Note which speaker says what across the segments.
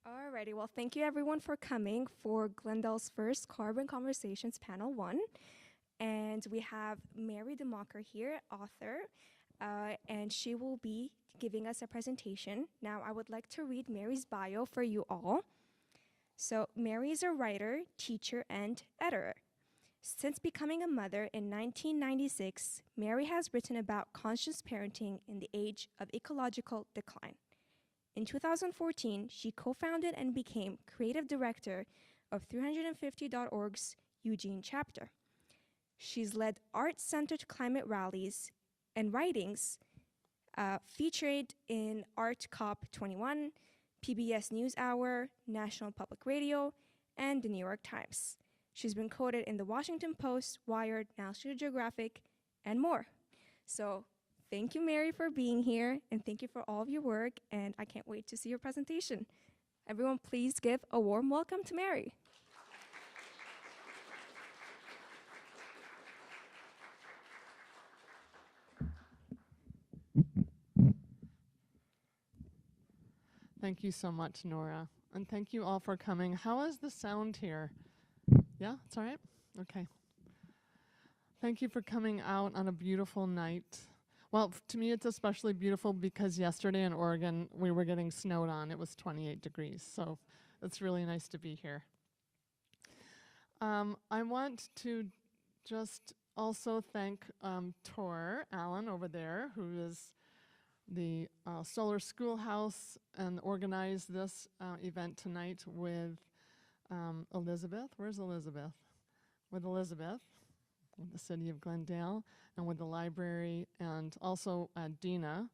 Speaker 1: Alrighty, well, thank you everyone for coming for Glendale's first Carbon Conversations Panel 1. And we have Mary DeMocker here, author, and she will be giving us a presentation. Now, I would like to read Mary's bio for you all. So, Mary is a writer, teacher, and editor. Since becoming a mother in 1996, Mary has written about conscious parenting in the age of ecological decline. In 2014, she co-founded and became creative director of 350.org's Eugene chapter. She's led art-centered climate rallies and writings featured in Art Cop 21, PBS NewsHour, National Public Radio, and the New York Times. She's been quoted in the Washington Post, Wired, National Geographic, and more. So thank you, Mary, for being here, and thank you for all of your work, and I can't wait to see your presentation. Everyone, please give a warm welcome to Mary.
Speaker 2: Thank you so much, Nora, and thank you all for coming. How is the sound here? Yeah, it's all right? Okay. Thank you for coming out on a beautiful night. Well, to me, it's especially beautiful because yesterday in Oregon, we were getting snowed on. It was 28 degrees, so it's really nice to be here. I want to just also thank Tor Allen over there, who is the Solar Schoolhouse and organized this event tonight with Elizabeth. Where's Elizabeth? With Elizabeth, with the city of Glendale, and with the library, and also Dina,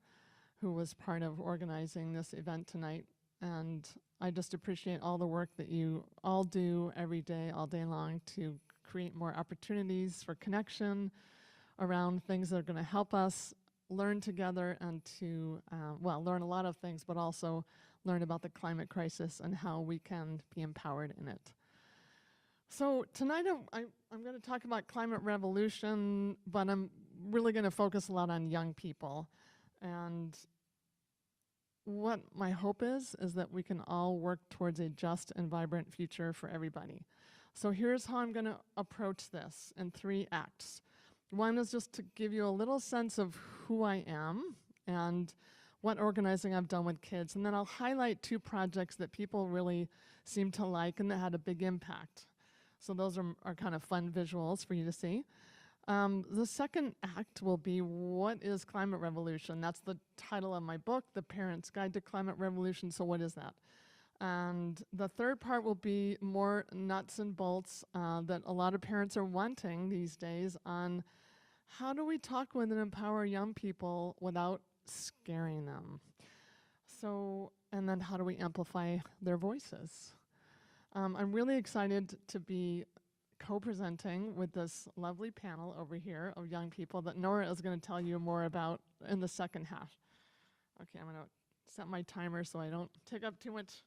Speaker 2: who was part of organizing this event tonight. And I just appreciate all the work that you all do every day, all day long, to create more opportunities for connection around things that are going to help us learn together and to, learn a lot of things, but also learn about the climate crisis and how we can be empowered in it. So tonight I'm going to talk about climate revolution, but I'm really going to focus a lot on young people. And what my hope is that we can all work towards a just and vibrant future for everybody. So here's how I'm going to approach this in 3 acts. One is just to give you a little sense of who I am and what organizing I've done with kids. And then I'll highlight 2 projects that people really seem to like and that had a big impact. So those are kind of fun visuals for you to see. The second act will be, what is climate revolution? That's the title of my book, The Parent's Guide to Climate Revolution. So what is that? And the third part will be more nuts and bolts that a lot of parents are wanting these days on how do we talk with and empower young people without scaring them? So, and then how do we amplify their voices? I'm really excited to be co-presenting with this lovely panel over here of young people that Nora is going to tell you more about in the second half. Okay, I'm going to set my timer so I don't take up too much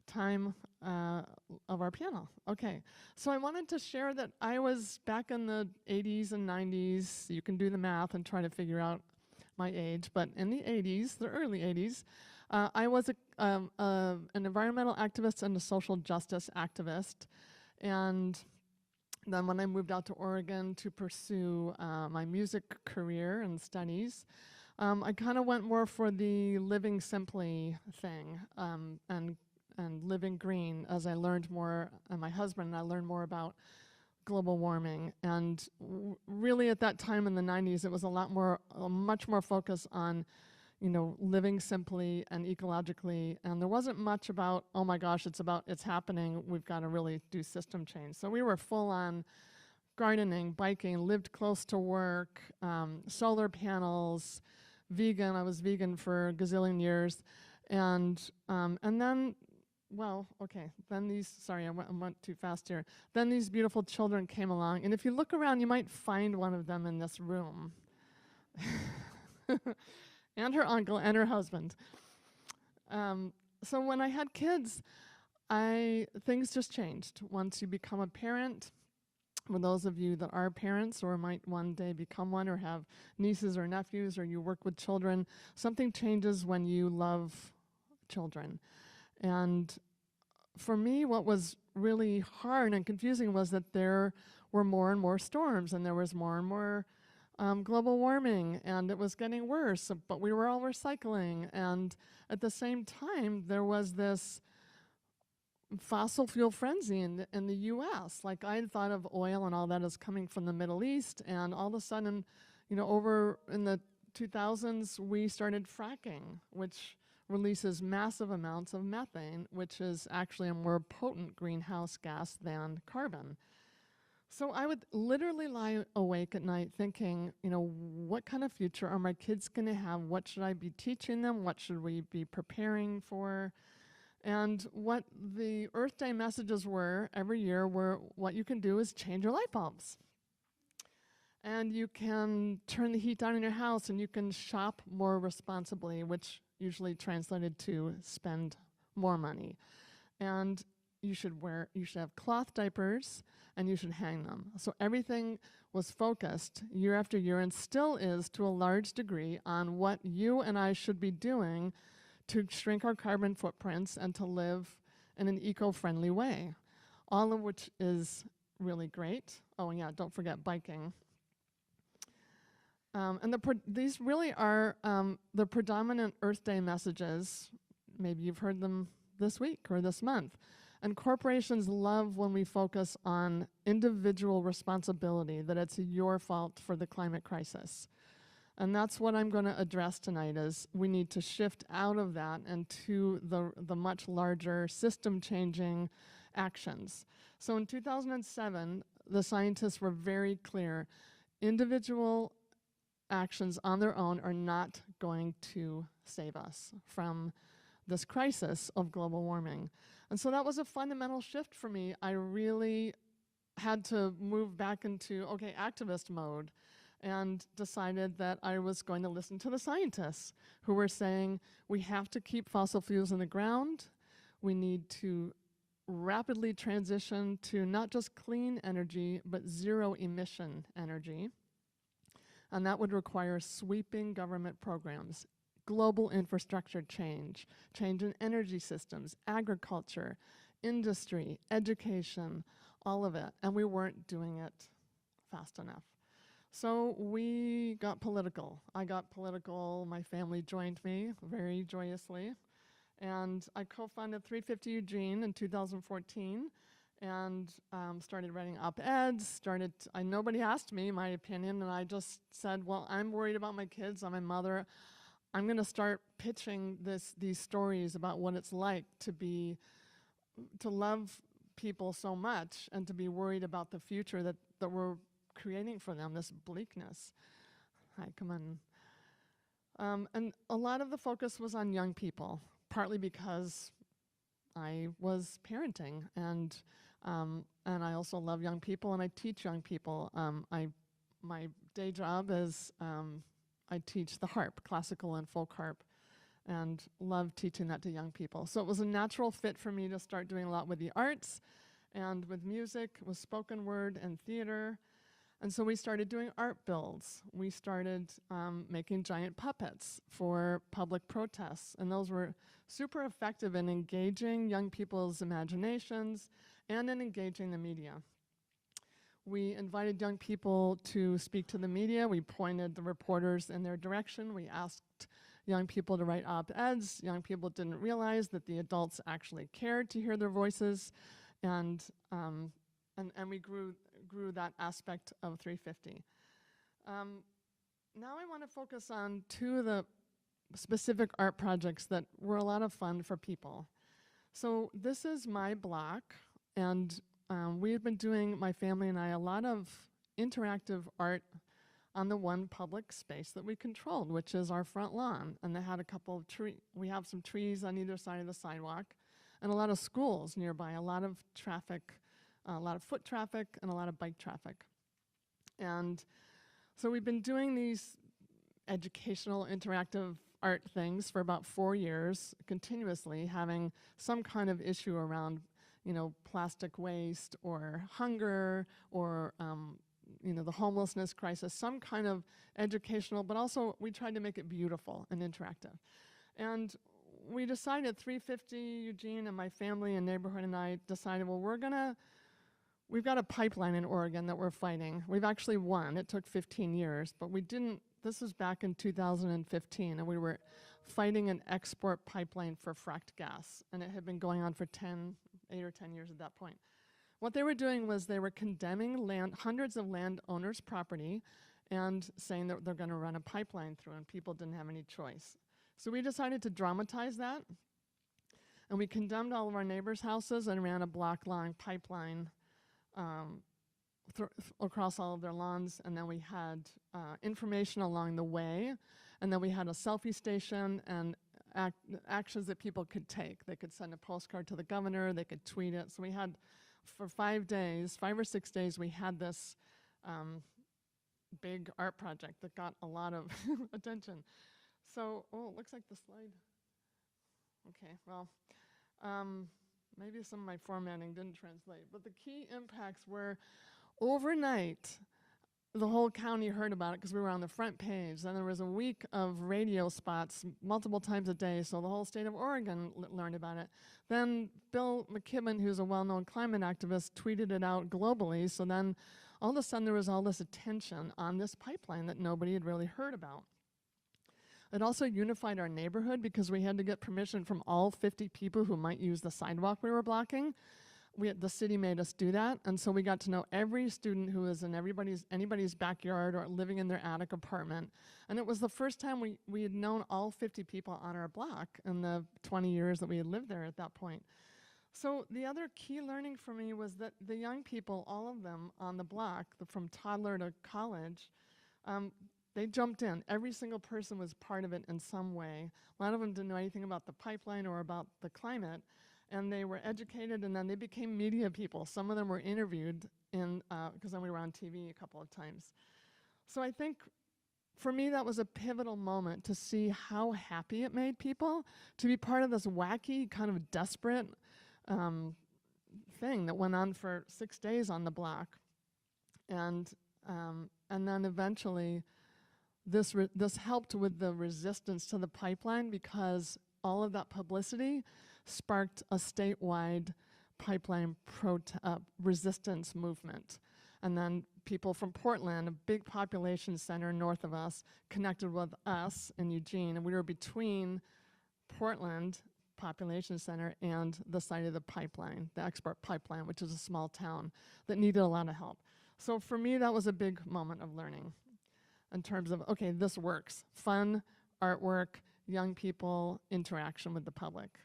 Speaker 2: time of our panel. Okay, so I wanted to share that I was back in the 80s and 90s. You can do the math and try to figure out my age, but in the 80s, the early 80s, I was an environmental activist and a social justice activist. And then when I moved out to Oregon to pursue my music career and studies, I kind of went more for the living simply thing and living green as I learned more, and my husband and I learned more about global warming. And really at that time in the 90s, it was much more focus on, living simply and ecologically. And there wasn't much about, oh my gosh, it's happening, we've got to really do system change. So we were full on gardening, biking, lived close to work, solar panels, vegan. I was vegan for a gazillion years. And then, sorry, I went too fast here. Then these beautiful children came along, and if you look around, you might find one of them in this room. And her uncle and her husband. So when I had kids, things just changed. Once you become a parent, for those of you that are parents or might one day become one or have nieces or nephews or you work with children, something changes when you love children. And for me, what was really hard and confusing was that there were more and more storms, and there was more and more global warming, and it was getting worse, but we were all recycling. And at the same time, there was this fossil fuel frenzy in the US. Like, I had thought of oil and all that as coming from the Middle East, and all of a sudden, over in the 2000s, we started fracking, which releases massive amounts of methane, which is actually a more potent greenhouse gas than carbon. So I would literally lie awake at night thinking, what kind of future are my kids going to have? What should I be teaching them? What should we be preparing for? And what the Earth Day messages were every year were, what you can do is change your light bulbs. And you can turn the heat down in your house, and you can shop more responsibly, which usually translated to spend more money. And you should have cloth diapers, and you should hang them. So everything was focused year after year, and still is to a large degree, on what you and I should be doing to shrink our carbon footprints and to live in an eco-friendly way. All of which is really great. Oh, and yeah, don't forget biking. And these really are the predominant Earth Day messages. Maybe you've heard them this week or this month. And corporations love when we focus on individual responsibility, that it's your fault for the climate crisis. And that's what I'm going to address tonight, is we need to shift out of that and to the much larger system-changing actions. So in 2007, the scientists were very clear. Individual actions on their own are not going to save us from this crisis of global warming. And so that was a fundamental shift for me. I really had to move back into, activist mode, and decided that I was going to listen to the scientists who were saying, we have to keep fossil fuels in the ground. We need to rapidly transition to not just clean energy, but zero emission energy. And that would require sweeping government programs, global infrastructure change in energy systems, agriculture, industry, education, all of it. And we weren't doing it fast enough. So we got political. I got political. My family joined me very joyously. And I co-founded 350 Eugene in 2014 and started writing op-eds. Nobody asked me my opinion, and I just said, well, I'm worried about my kids. I'm a mother. I'm going to start pitching these stories about what it's like to love people so much and to be worried about the future that we're creating for them, this bleakness. Hi, come on. And a lot of the focus was on young people, partly because I was parenting, and I also love young people, and I teach young people. My day job is I teach the harp, classical and folk harp, and love teaching that to young people. So it was a natural fit for me to start doing a lot with the arts and with music, with spoken word and theater. And so we started doing art builds. We started making giant puppets for public protests, and those were super effective in engaging young people's imaginations and in engaging the media. We invited young people to speak to the media. We pointed the reporters in their direction. We asked young people to write op-eds. Young people didn't realize that the adults actually cared to hear their voices, and we grew that aspect of 350. Now I want to focus on two of the specific art projects that were a lot of fun for people. So this is my block, and we had been doing, my family and I, a lot of interactive art on the one public space that we controlled, which is our front lawn. And they had a couple of we have some trees on either side of the sidewalk, and a lot of schools nearby, a lot of traffic, a lot of foot traffic, and a lot of bike traffic. And so we've been doing these educational interactive art things for about 4 years, continuously having some kind of issue around, plastic waste or hunger or, the homelessness crisis, some kind of educational, but also we tried to make it beautiful and interactive. And we decided, 350 Eugene and my family and neighborhood and I decided, well, we've got a pipeline in Oregon that we're fighting. We've actually won. It took 15 years, but we didn't, this was back in 2015, and we were fighting an export pipeline for fracked gas, and it had been going on for 8 or 10 years at that point. What they were doing was they were condemning hundreds of landowners' property and saying that they're going to run a pipeline through, and people didn't have any choice. So we decided to dramatize that, and we condemned all of our neighbors' houses and ran a block-long pipeline across all of their lawns, and then we had information along the way, and then we had a selfie station and actions that people could take. They could send a postcard to the governor, they could tweet it. So we had, for 5 or 6 days, we had this big art project that got a lot of attention. So, it looks like the slide. Okay, well, maybe some of my formatting didn't translate, but the key impacts were overnight. The whole county heard about it because we were on the front page. Then there was a week of radio spots multiple times a day, so the whole state of Oregon learned about it. Then Bill McKibben, who's a well-known climate activist, tweeted it out globally, so then all of a sudden there was all this attention on this pipeline that nobody had really heard about. It also unified our neighborhood because we had to get permission from all 50 people who might use the sidewalk we were blocking. The city made us do that, and so we got to know every student who was in anybody's backyard or living in their attic apartment. And it was the first time we had known all 50 people on our block in the 20 years that we had lived there at that point. So the other key learning for me was that the young people, all of them on the block, from toddler to college, they jumped in. Every single person was part of it in some way. A lot of them didn't know anything about the pipeline or about the climate, and they were educated, and then they became media people. Some of them were interviewed because then we were on TV a couple of times. So I think for me that was a pivotal moment to see how happy it made people to be part of this wacky, kind of desperate thing that went on for 6 days on the block. And then eventually this helped with the resistance to the pipeline because all of that publicity sparked a statewide pipeline resistance movement. And then people from Portland, a big population center north of us, connected with us in Eugene, and we were between Portland population center and the site of the pipeline, the export pipeline, which is a small town that needed a lot of help. So for me, that was a big moment of learning in terms of, okay, this works. Fun, artwork, young people, interaction with the public.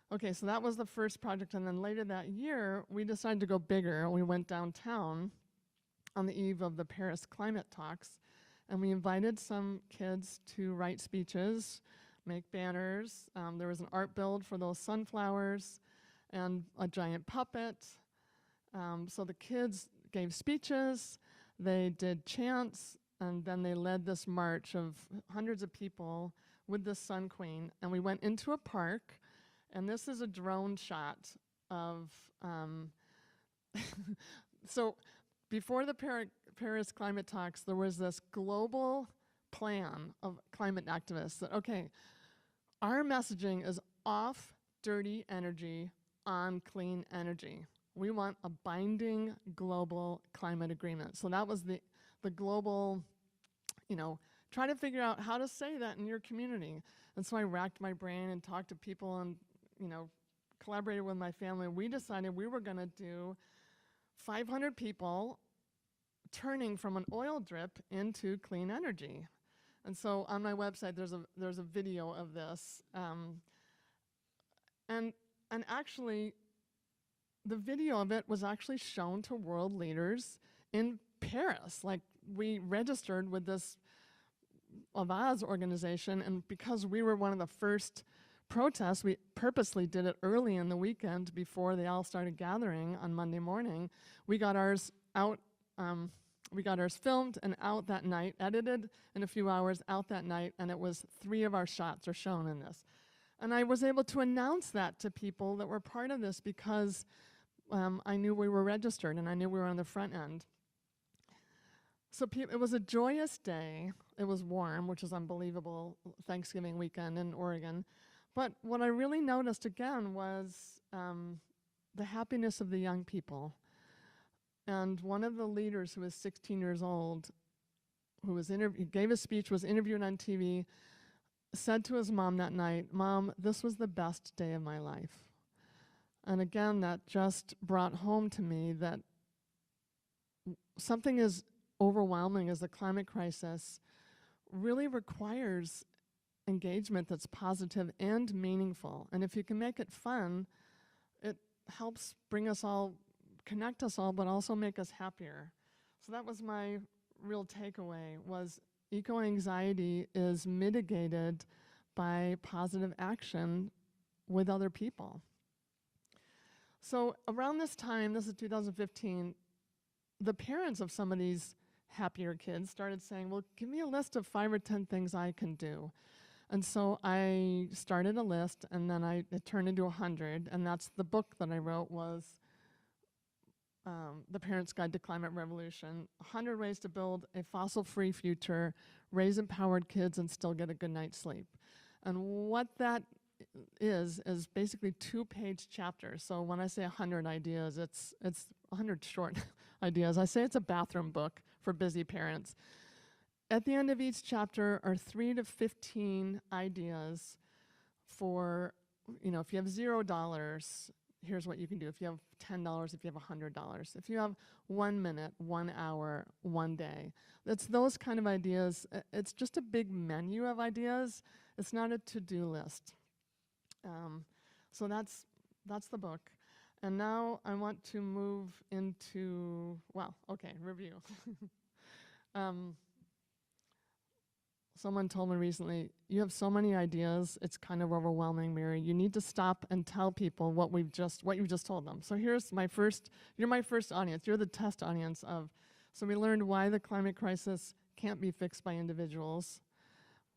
Speaker 2: Okay, so that was the first project, and then later that year, we decided to go bigger, and we went downtown on the eve of the Paris climate talks, and we invited some kids to write speeches, make banners. There was an art build for those sunflowers and a giant puppet. So the kids gave speeches, they did chants, and then they led this march of hundreds of people with the Sun Queen, and we went into a park. And this is a drone shot of, so before the Paris climate talks, there was this global plan of climate activists that, okay, our messaging is off dirty energy, on clean energy. We want a binding global climate agreement. So that was the global, try to figure out how to say that in your community. And so I racked my brain and talked to people and collaborated with my family. We decided we were going to do 500 people turning from an oil drip into clean energy. And so on my website, there's a video of this. And actually, the video of it was actually shown to world leaders in Paris. Like, we registered with this Avaz organization, and because we were one of the first protests, we purposely did it early in the weekend before they all started gathering on Monday morning. We got ours out, we got ours filmed and out that night, edited in a few hours, out that night, and it was 3 of our shots are shown in this. And I was able to announce that to people that were part of this because I knew we were registered and I knew we were on the front end. So it was a joyous day. It was warm, which is unbelievable, Thanksgiving weekend in Oregon. But what I really noticed again was the happiness of the young people. And one of the leaders, who was 16 years old, who gave a speech, was interviewed on TV, said to his mom that night, "Mom, this was the best day of my life." And again, that just brought home to me that something as overwhelming as the climate crisis really requires engagement that's positive and meaningful. And if you can make it fun, it helps connect us all, but also make us happier. So that was my real takeaway, was eco-anxiety is mitigated by positive action with other people. So around this time, this is 2015, the parents of some of these happier kids started saying, well, give me a list of 5 or 10 things I can do. And so I started a list, and then it turned into 100, and that's the book that I wrote, was The Parent's Guide to Climate Revolution, 100 Ways to Build a Fossil-Free Future, Raise Empowered Kids, and Still Get a Good Night's Sleep. And what that is basically 2-page chapters. So when I say 100 ideas, it's 100 short ideas. I say it's a bathroom book for busy parents. At the end of each chapter are 3 to 15 ideas for, if you have $0, here's what you can do. If you have $10, if you have $100, if you have 1 minute, 1 hour, 1 day. It's those kind of ideas. It's just a big menu of ideas. It's not a to-do list. So that's the book. And now I want to move into, review. Someone told me recently, you have so many ideas, it's kind of overwhelming, Mary. You need to stop and tell people what you just told them. So here's you're my first audience. You're the test audience of, so we learned why the climate crisis can't be fixed by individuals.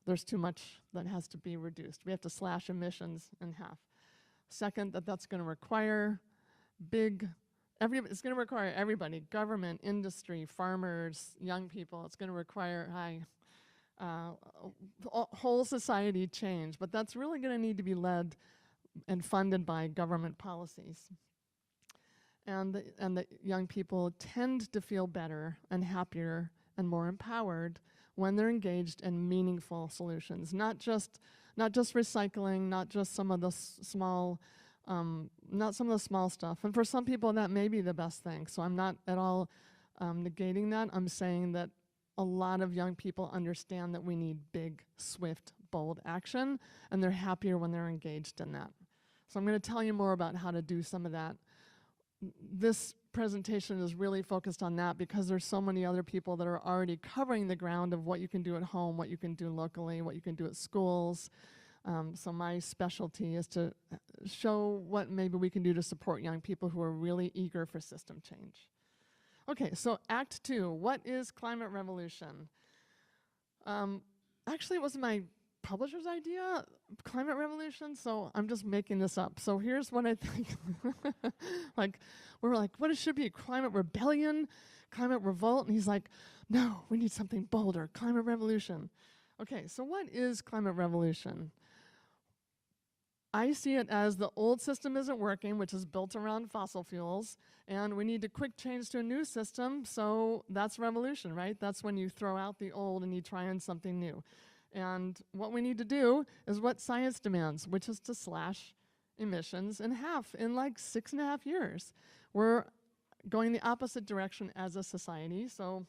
Speaker 2: There's too much that has to be reduced. We have to slash emissions in half. Second, that's going to require it's going to require everybody, government, industry, farmers, young people. It's going to require whole society change, but that's really going to need to be led and funded by government policies. And the young people tend to feel better and happier and more empowered when they're engaged in meaningful solutions, not just recycling, not just some of the small stuff. And for some people, that may be the best thing. So I'm not at all negating that. I'm saying that a lot of young people understand that we need big, swift, bold action, and they're happier when they're engaged in that. So I'm going to tell you more about how to do some of that. This presentation is really focused on that because there's so many other people that are already covering the ground of what you can do at home, what you can do locally, what you can do at schools. So my specialty is to show what maybe we can do to support young people who are really eager for system change. Okay, so Act 2, what is climate revolution? Actually, it was my publisher's idea, climate revolution, so I'm just making this up. So here's what I think. We're like, what it should be, climate rebellion, climate revolt? And he's like, no, we need something bolder, climate revolution. Okay, so what is climate revolution? I see it as the old system isn't working, which is built around fossil fuels, and we need to quick change to a new system, so that's revolution, right? That's when you throw out the old and you try on something new. And what we need to do is what science demands, which is to slash emissions in half in like 6.5 years. We're going the opposite direction as a society, so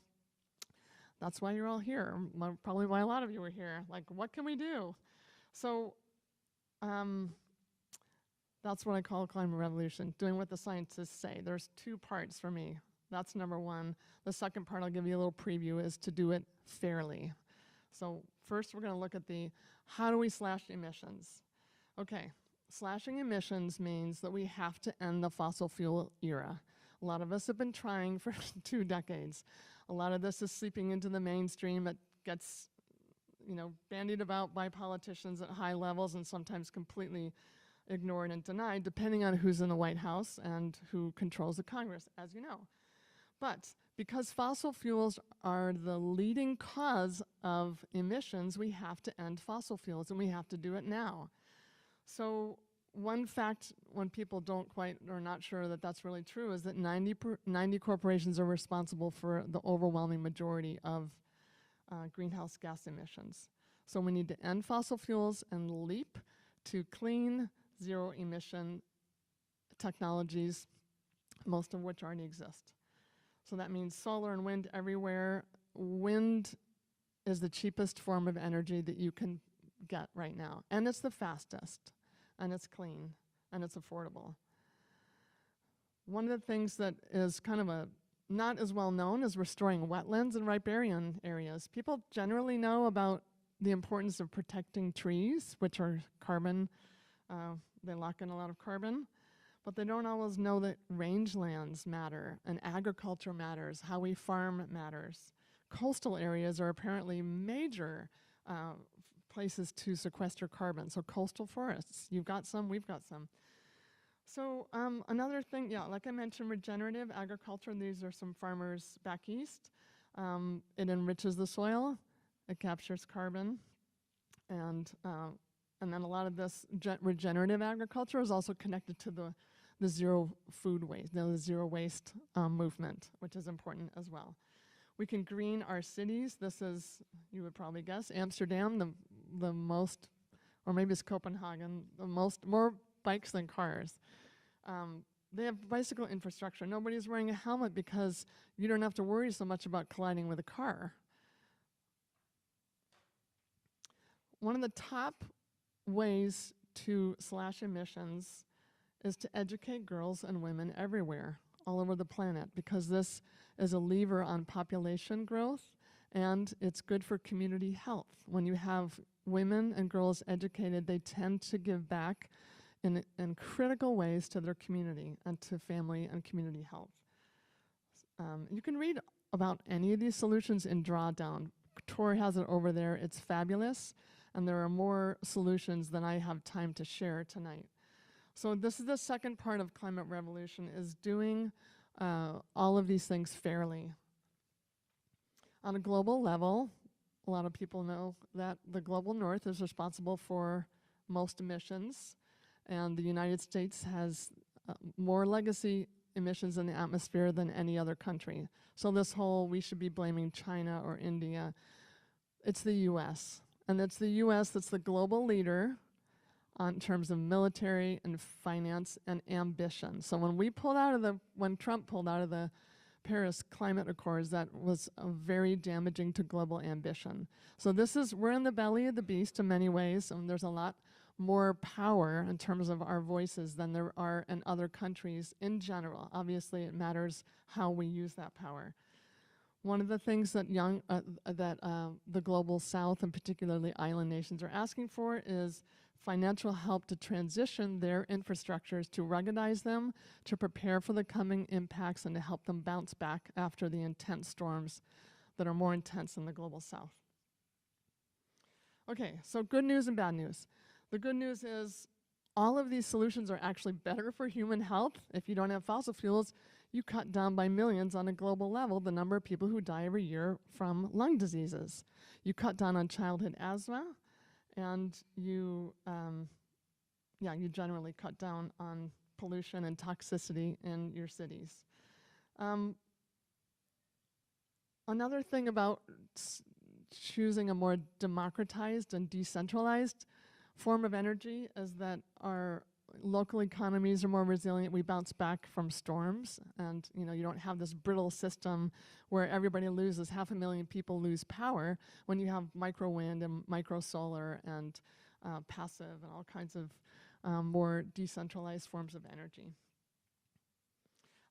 Speaker 2: that's why you're all here, probably why a lot of you are here. Like, what can we do? So that's what I call climate revolution, doing what the scientists say. There's 2 parts for me. That's number 1. The second part, I'll give you a little preview, is to do it fairly. So first we're going to look at how do we slash emissions? Okay, slashing emissions means that we have to end the fossil fuel era. A lot of us have been trying for 2 decades. A lot of this is seeping into the mainstream. It gets bandied about by politicians at high levels and sometimes completely ignored and denied, depending on who's in the White House and who controls the Congress, as you know. But because fossil fuels are the leading cause of emissions, we have to end fossil fuels, and we have to do it now. So one fact when people don't quite or not sure that that's really true is that 90 corporations are responsible for the overwhelming majority of greenhouse gas emissions. So we need to end fossil fuels and leap to clean, zero emission technologies, most of which already exist. So that means solar and wind everywhere. Wind is the cheapest form of energy that you can get right now. And it's the fastest, and it's clean, and it's affordable. One of the things that is kind of not as well known is restoring wetlands and riparian areas. People generally know about the importance of protecting trees, which are carbon, they lock in a lot of carbon, but they don't always know that rangelands matter and agriculture matters, how we farm matters. Coastal areas are apparently major places to sequester carbon. So coastal forests, you've got some, we've got some. So another thing, yeah, like I mentioned, regenerative agriculture. These are some farmers back east. It enriches the soil, it captures carbon, and then a lot of this regenerative agriculture is also connected to the zero food waste, the zero waste movement, which is important as well. We can green our cities. This is, you would probably guess, Amsterdam, the most, or maybe it's Copenhagen, more bikes than cars. They have bicycle infrastructure. Nobody's wearing a helmet because you don't have to worry so much about colliding with a car. One of the top ways to slash emissions is to educate girls and women everywhere, all over the planet, because this is a lever on population growth, and it's good for community health. When you have women and girls educated, they tend to give back in critical ways to their community and to family and community health. You can read about any of these solutions in Drawdown. Tor has it over there. It's fabulous, and there are more solutions than I have time to share tonight. So this is the second part of climate revolution, is doing all of these things fairly. On a global level, a lot of people know that the global north is responsible for most emissions, and the United States has more legacy emissions in the atmosphere than any other country. So this whole, we should be blaming China or India, it's the US. And it's the US that's the global leader in terms of military and finance and ambition. So when Trump pulled out of the Paris Climate Accords, that was very damaging to global ambition. So we're in the belly of the beast in many ways, and there's a lot more power in terms of our voices than there are in other countries in general. Obviously, it matters how we use that power. One of the things that the global south, and particularly island nations, are asking for is financial help to transition their infrastructures, to ruggedize them, to prepare for the coming impacts, and to help them bounce back after the intense storms that are more intense in the global south. Okay, so good news and bad news. The good news is all of these solutions are actually better for human health. If you don't have fossil fuels, you cut down by millions on a global level the number of people who die every year from lung diseases. You cut down on childhood asthma, and you generally cut down on pollution and toxicity in your cities. Another thing about choosing a more democratized and decentralized form of energy is that our local economies are more resilient. We bounce back from storms, and you don't have this brittle system where everybody loses, 500,000 people lose power, when you have micro wind and micro solar and passive and all kinds of more decentralized forms of energy.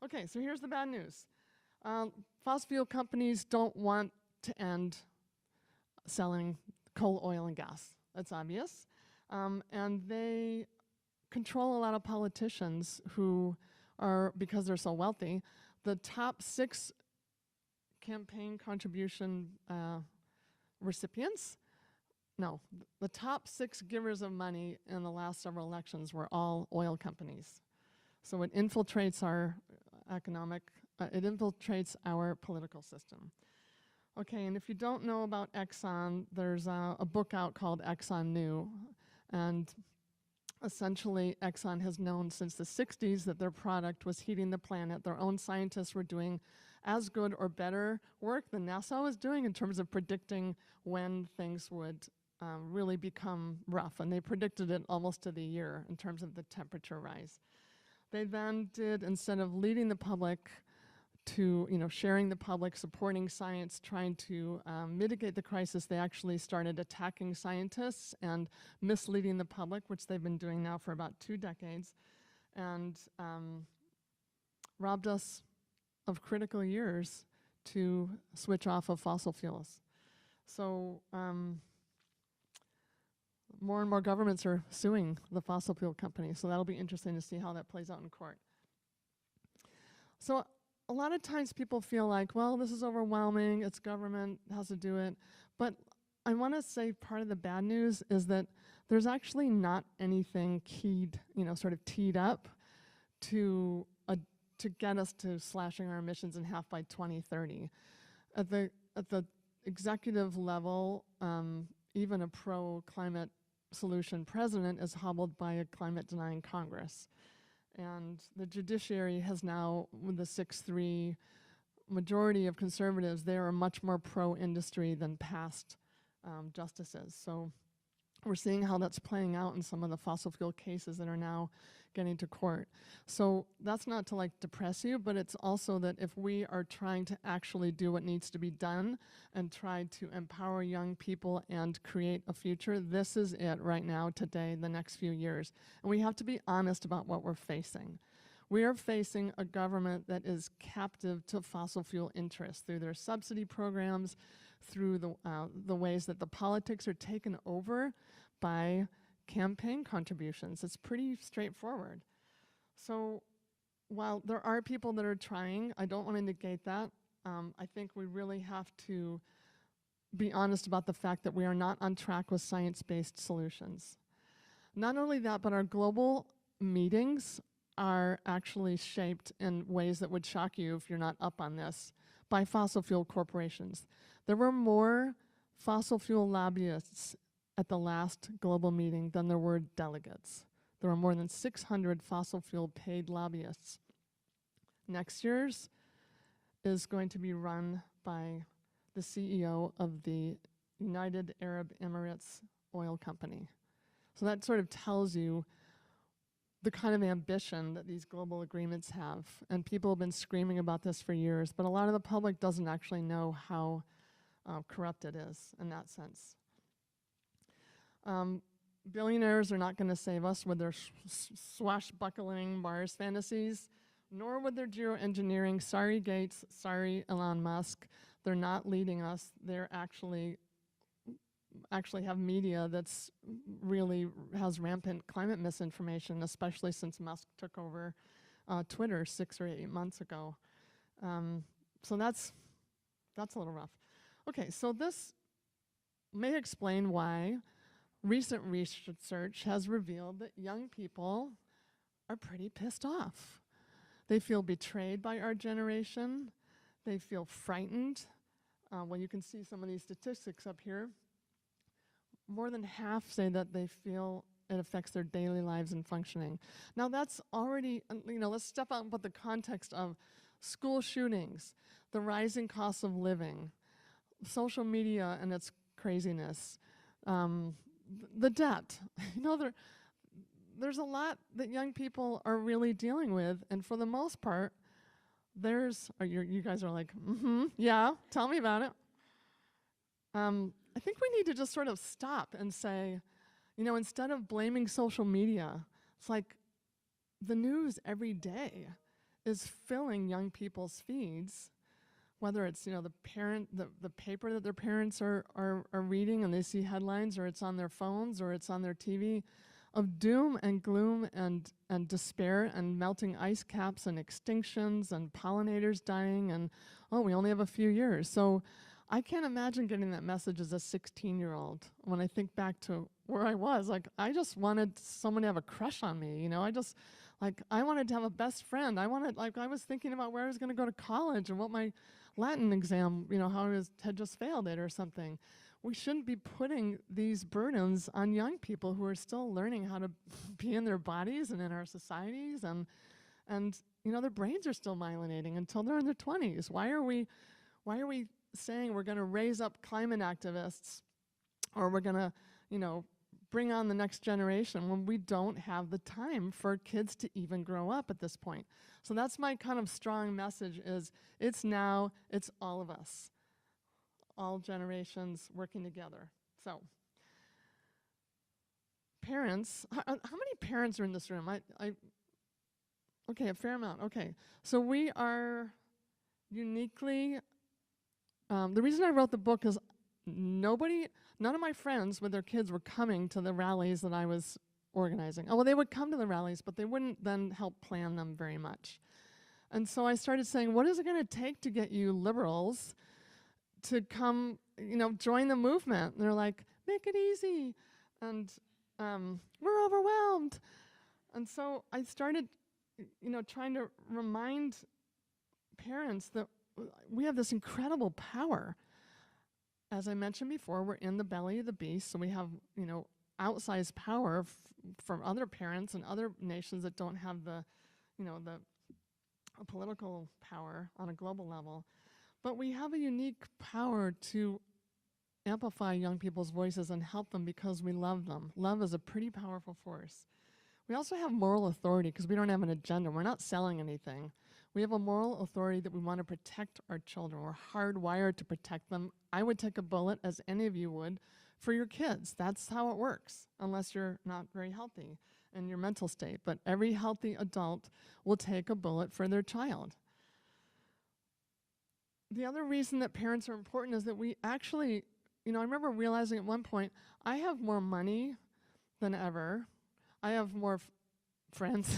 Speaker 2: Okay, so here's the bad news. Fossil fuel companies don't want to end selling coal, oil, and gas. That's obvious. And they control a lot of politicians who are, because they're so wealthy, the top 6 campaign contribution recipients. No, the top 6 givers of money in the last several elections were all oil companies. So it infiltrates our it infiltrates our political system. Okay, and if you don't know about Exxon, there's a book out called Exxon New, and essentially Exxon has known since the 60s that their product was heating the planet. Their own scientists were doing as good or better work than NASA was doing in terms of predicting when things would really become rough. And they predicted it almost to the year in terms of the temperature rise. They then did, instead of leading the public to, sharing the public, supporting science, trying to mitigate the crisis, they actually started attacking scientists and misleading the public, which they've been doing now for about 2 decades, and robbed us of critical years to switch off of fossil fuels. So more and more governments are suing the fossil fuel companies, so that'll be interesting to see how that plays out in court. So a lot of times people feel like, well, this is overwhelming, it's government, has to do it. But I want to say part of the bad news is that there's actually not anything sort of teed up to get us to slashing our emissions in half by 2030. At the executive level, even a pro-climate solution president is hobbled by a climate-denying Congress. And the judiciary has now, with the 6-3 majority of conservatives, they are much more pro-industry than past justices. So we're seeing how that's playing out in some of the fossil fuel cases that are now getting to court. So that's not to depress you, but it's also that if we are trying to actually do what needs to be done and try to empower young people and create a future, this is it right now, today, the next few years. And we have to be honest about what we're facing. We are facing a government that is captive to fossil fuel interests through their subsidy programs, through the ways that the politics are taken over by campaign contributions. It's pretty straightforward. So while there are people that are trying, I don't want to negate that. I think we really have to be honest about the fact that we are not on track with science-based solutions. Not only that, but our global meetings are actually shaped in ways that would shock you if you're not up on this by fossil fuel corporations. There were more fossil fuel lobbyists at the last global meeting than there were delegates. There were more than 600 fossil fuel paid lobbyists. Next year's is going to be run by the CEO of the United Arab Emirates oil company. So that sort of tells you the kind of ambition that these global agreements have. And people have been screaming about this for years, but a lot of the public doesn't actually know how corrupt it is in that sense. Billionaires are not going to save us with their swashbuckling Mars fantasies, nor with their geoengineering. Sorry, Gates. Sorry, Elon Musk. They're not leading us. They're actually have media that's really has rampant climate misinformation, especially since Musk took over Twitter 6 or 8 months ago. So that's a little rough. Okay, so this may explain why recent research has revealed that young people are pretty pissed off. They feel betrayed by our generation. They feel frightened. Well, you can see some of these statistics up here. More than half say that they feel it affects their daily lives and functioning. Now that's already, let's step out and put the context of school shootings, the rising costs of living, social media and its craziness, the debt. There's a lot that young people are really dealing with, and for the most part, you guys are like, yeah, tell me about it. I think we need to just sort of stop and say, instead of blaming social media, it's like the news every day is filling young people's feeds, whether it's, the paper that their parents are reading and they see headlines, or it's on their phones, or it's on their TV, of doom and gloom and despair and melting ice caps and extinctions and pollinators dying and, we only have a few years. So I can't imagine getting that message as a 16-year-old. When I think back to where I was, I just wanted someone to have a crush on me, I wanted to have a best friend. I was thinking about where I was going to go to college and what my Latin exam, how I had just failed it or something. we shouldn't be putting these burdens on young people who are still learning how to be in their bodies and in our societies, and their brains are still myelinating until they're in their 20s. Why are we saying we're going to raise up climate activists, or we're going to, bring on the next generation when we don't have the time for kids to even grow up at this point? So that's my kind of strong message is it's now, it's all of us, all generations working together. So parents, how many parents are in this room? Okay, a fair amount. Okay, so we are uniquely, the reason I wrote the book is none of my friends with their kids were coming to the rallies that I was organizing. Oh, well, they would come to the rallies, but they wouldn't then help plan them very much. And so I started saying, what is it going to take to get you liberals to come, join the movement? And they're like, make it easy. And we're overwhelmed. And so I started, trying to remind parents that we have this incredible power. As I mentioned before, we're in the belly of the beast, so we have, outsized power from other parents and other nations that don't have the political power on a global level. But we have a unique power to amplify young people's voices and help them because we love them. Love is a pretty powerful force. We also have moral authority because we don't have an agenda. We're not selling anything. We have a moral authority that we want to protect our children. We're hardwired to protect them. I would take a bullet, as any of you would, for your kids. That's how it works, unless you're not very healthy in your mental state. But every healthy adult will take a bullet for their child. The other reason that parents are important is that we actually, I remember realizing at one point, I have more money than ever. I have more friends.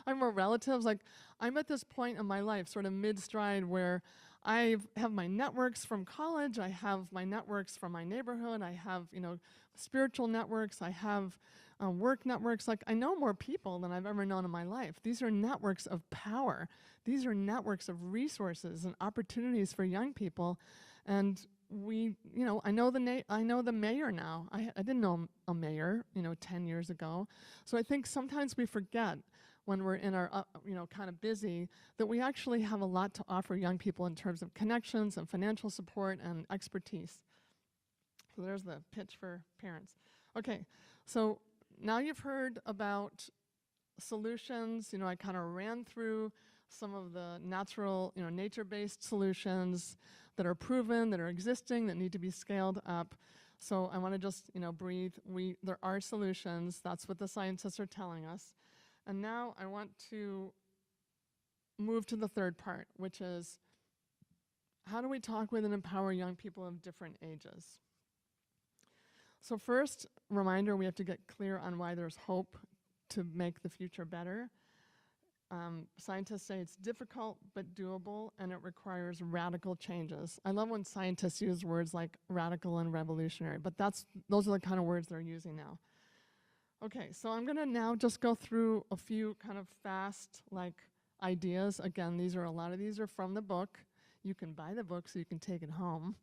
Speaker 2: I have more relatives. Like, I'm at this point in my life, sort of mid-stride, where I have my networks from college. I have my networks from my neighborhood. I have, spiritual networks. I have work networks. Like, I know more people than I've ever known in my life. These are networks of power. These are networks of resources and opportunities for young people. And we, I know the mayor now. I didn't know a mayor, 10 years ago. So I think sometimes we forget when we're in our, kind of busy, that we actually have a lot to offer young people in terms of connections and financial support and expertise. So there's the pitch for parents. Okay, so now you've heard about solutions. I kind of ran through some of the natural, nature-based solutions that are proven, that are existing, that need to be scaled up. So I want to just, breathe. There are solutions. That's what the scientists are telling us. And now I want to move to the third part, which is how do we talk with and empower young people of different ages? So first, reminder, we have to get clear on why there's hope to make the future better. Scientists say it's difficult but doable, and it requires radical changes. I love when scientists use words like radical and revolutionary, but those are the kind of words they're using now. Okay, so I'm gonna now just go through a few kind of fast, ideas. Again, a lot of these are from the book. You can buy the book so you can take it home.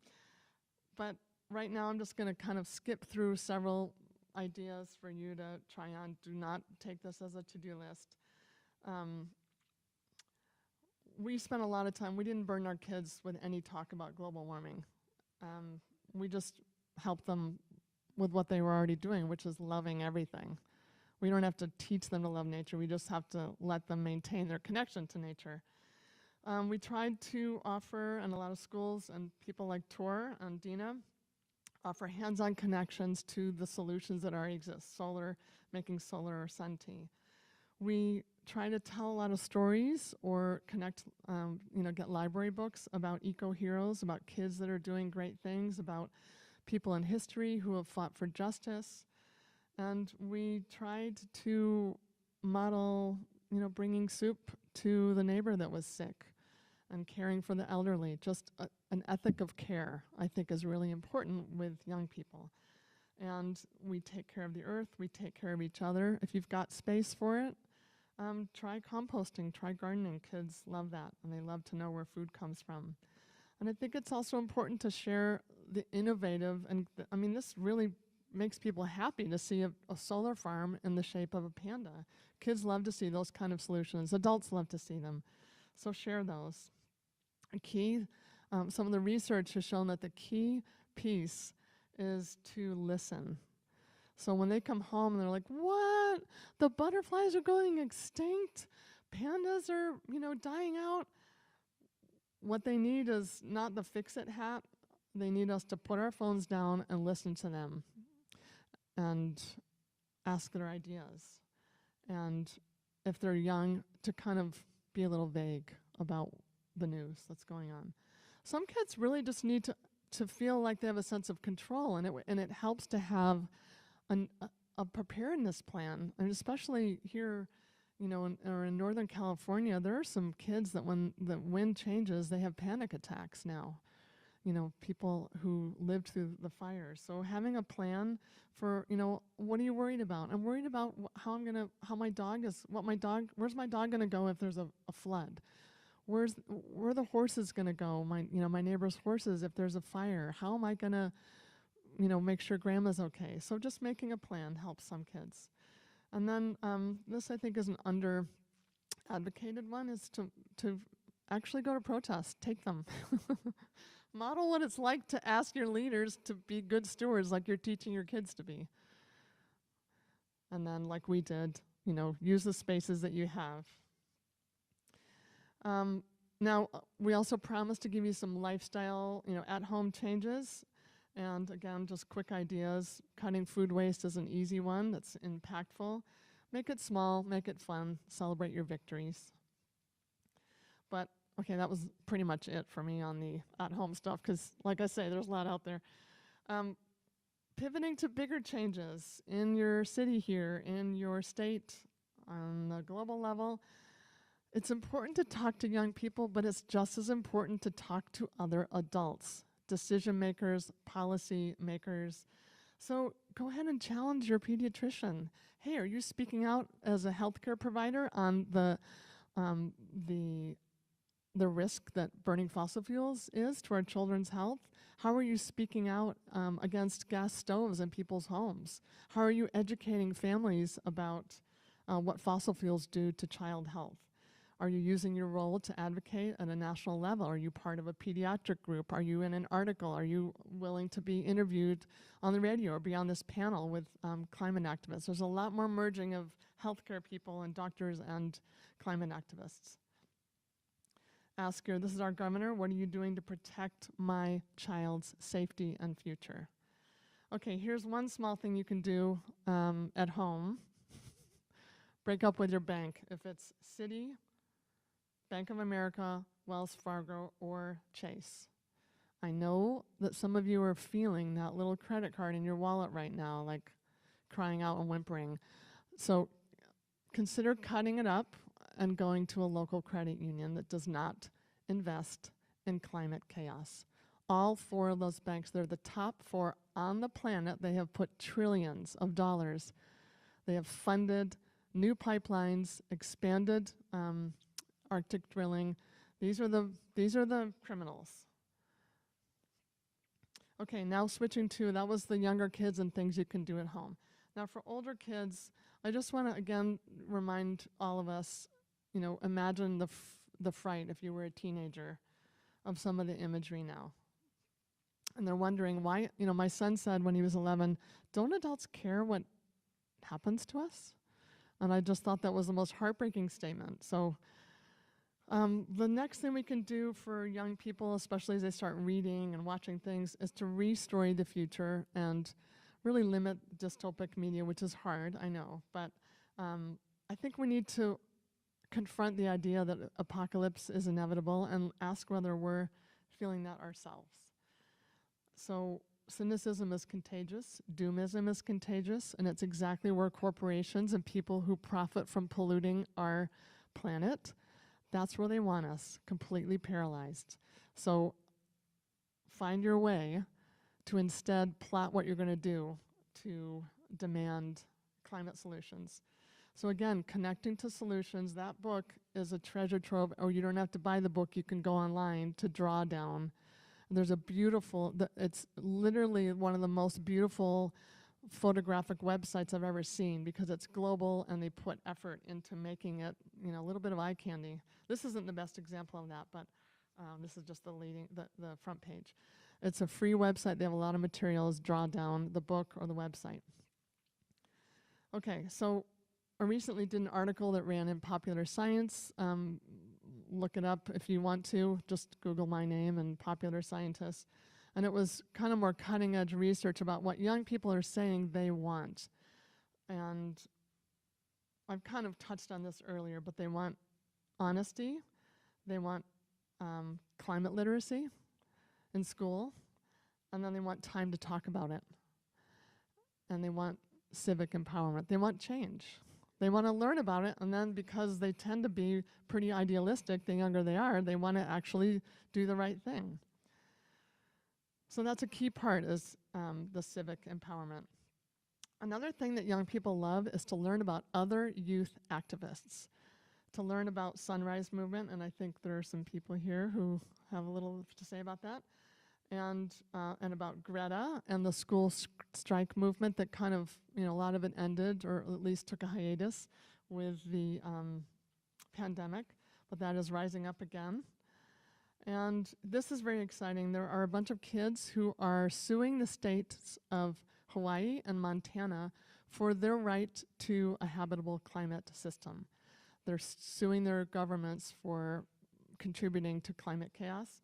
Speaker 2: But right now I'm just gonna kind of skip through several ideas for you to try on. Do not take this as a to-do list. We spent a lot of time, we didn't burden our kids with any talk about global warming. We just helped them with what they were already doing, which is loving everything. We don't have to teach them to love nature, we just have to let them maintain their connection to nature. We tried to offer, and a lot of schools and people like Tor and Dina, offer hands-on connections to the solutions that already exist, making solar or sun tea. We try to tell a lot of stories or connect, get library books about eco-heroes, about kids that are doing great things, about people in history who have fought for justice. And we tried to model, bringing soup to the neighbor that was sick and caring for the elderly. Just an ethic of care, I think, is really important with young people. And we take care of the earth, we take care of each other. If you've got space for it, try composting, try gardening. Kids love that, and they love to know where food comes from. And I think it's also important to share the innovative, and I mean, this really makes people happy to see a solar farm in the shape of a panda. Kids love to see those kind of solutions. Adults love to see them. So share those. Some of the research has shown that the key piece is to listen. So when they come home and they're like, what? The butterflies are going extinct? Pandas are, dying out? What they need is not the fix-it hat. They need us to put our phones down and listen to them and ask their ideas. And if they're young, to kind of be a little vague about the news that's going on. Some kids really just need to feel like they have a sense of control, and it helps to have a preparedness plan. And especially here, or in Northern California, there are some kids that when the wind changes, they have panic attacks now. People who lived through the fire. So having a plan for, what are you worried about? I'm worried about where's my dog gonna go if there's a flood? Where are the horses gonna go? My neighbor's horses if there's a fire. How am I gonna, make sure grandma's okay? So just making a plan helps some kids. And then this I think is an under advocated one, is to actually go to protests, take them. Model what it's like to ask your leaders to be good stewards like you're teaching your kids to be. And then like we did, use the spaces that you have. Now, we also promised to give you some lifestyle, at-home changes. And again, just quick ideas. Cutting food waste is an easy one that's impactful. Make it small, make it fun, celebrate your victories. But okay, that was pretty much it for me on the at-home stuff, because like I say, there's a lot out there. Pivoting to bigger changes in your city here, in your state, on the global level. It's important to talk to young people, but it's just as important to talk to other adults, decision makers, policy makers. So go ahead and challenge your pediatrician. Hey, are you speaking out as a healthcare provider on the risk that burning fossil fuels is to our children's health? How are you speaking out against gas stoves in people's homes? How are you educating families about what fossil fuels do to child health? Are you using your role to advocate at a national level? Are you part of a pediatric group? Are you in an article? Are you willing to be interviewed on the radio or be on this panel with climate activists? There's a lot more merging of healthcare people and doctors and climate activists. Ask her, this is our governor, what are you doing to protect my child's safety and future? Okay, here's one small thing you can do at home. Break up with your bank. If it's Citi, Bank of America, Wells Fargo, or Chase. I know that some of you are feeling that little credit card in your wallet right now, like crying out and whimpering. So consider cutting it up and going to a local credit union that does not invest in climate chaos. All 4 of those banks, they're the top 4 on the planet. They have put trillions of dollars. They have funded new pipelines, expanded Arctic drilling. These are the criminals. Okay, now switching to, that was the younger kids and things you can do at home. Now for older kids, I just want to again remind all of us, imagine the fright if you were a teenager of some of the imagery now. And they're wondering why, my son said when he was 11, don't adults care what happens to us? And I just thought that was the most heartbreaking statement. So the next thing we can do for young people, especially as they start reading and watching things, is to re-story the future and really limit dystopic media, which is hard, I know. But I think we need to confront the idea that apocalypse is inevitable and ask whether we're feeling that ourselves. So cynicism is contagious, doomism is contagious, and it's exactly where corporations and people who profit from polluting our planet, that's where they want us, completely paralyzed. So find your way to instead plot what you're going to do to demand climate solutions. So again, connecting to solutions, that book is a treasure trove, or you don't have to buy the book, you can go online to draw down There's a beautiful, it's literally one of the most beautiful photographic websites I've ever seen, because it's global and they put effort into making it, you know, a little bit of eye candy. This isn't the best example of that, but this is just the front page. It's a free website. They have a lot of materials. Draw down the book or the website. Okay, so I recently did an article that ran in Popular Science. Look it up if you want to. Just Google my name and Popular Scientist. And it was kind of more cutting edge research about what young people are saying they want. And I've kind of touched on this earlier, but they want honesty. They want climate literacy in school. And then they want time to talk about it. And they want civic empowerment. They want change. They want to learn about it, and then because they tend to be pretty idealistic, the younger they are, they want to actually do the right thing. So that's a key part, is the civic empowerment. Another thing that young people love is to learn about other youth activists, to learn about Sunrise Movement, and I think there are some people here who have a little to say about that, and about Greta and the school strike movement that kind of, you know, a lot of it ended, or at least took a hiatus with the pandemic, but that is rising up again. And this is very exciting. There are a bunch of kids who are suing the states of Hawaii and Montana for their right to a habitable climate system. They're suing their governments for contributing to climate chaos.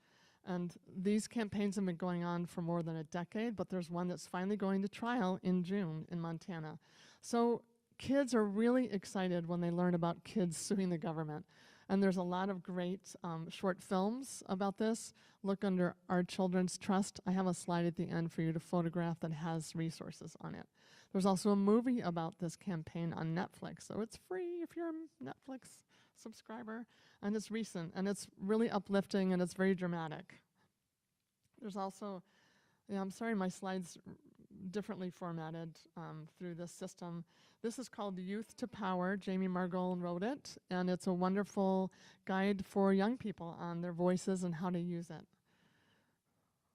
Speaker 2: And these campaigns have been going on for more than a decade, but there's one that's finally going to trial in June in Montana. So kids are really excited when they learn about kids suing the government. And there's a lot of great short films about this. Look under Our Children's Trust. I have a slide at the end for you to photograph that has resources on it. There's also a movie about this campaign on Netflix, so it's free if you're a Netflix subscriber. And it's recent, and it's really uplifting, and it's very dramatic. There's also, yeah, I'm sorry, my slides differently formatted through this system. This is called Youth to Power. Jamie Margol wrote it, and it's a wonderful guide for young people on their voices and how to use it.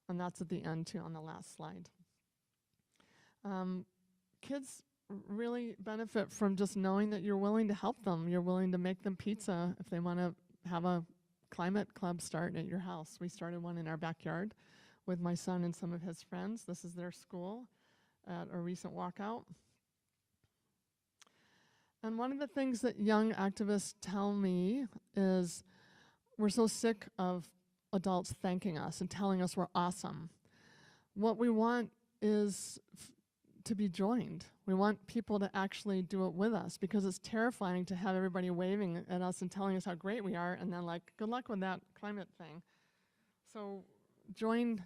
Speaker 2: And that's at the end, too, on the last slide. Kids really benefit from just knowing that you're willing to help them. You're willing to make them pizza if they want to have a climate club start at your house. We started one in our backyard with my son and some of his friends. This is their school at a recent walkout. And one of the things that young activists tell me is we're so sick of adults thanking us and telling us we're awesome. What we want is to be joined. We want people to actually do it with us, because it's terrifying to have everybody waving at us and telling us how great we are, and then like, good luck with that climate thing. So join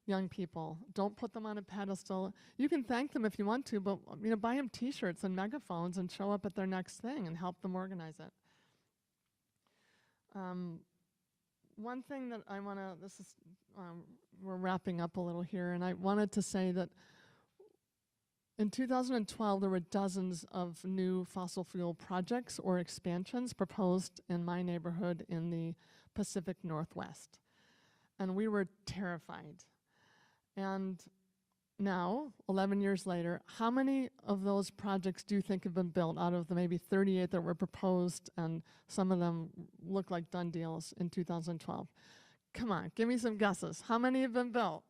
Speaker 2: young people. Don't put them on a pedestal. You can thank them if you want to, but you know, buy them t-shirts and megaphones and show up at their next thing and help them organize it. One thing that I want to, this is, we're wrapping up a little here, and I wanted to say that in 2012, there were dozens of new fossil fuel projects or expansions proposed in my neighborhood in the Pacific Northwest. And we were terrified. And now, 11 years later, how many of those projects do you think have been built out of the maybe 38 that were proposed, and some of them look like done deals in 2012? Come on, give me some guesses. How many have been built?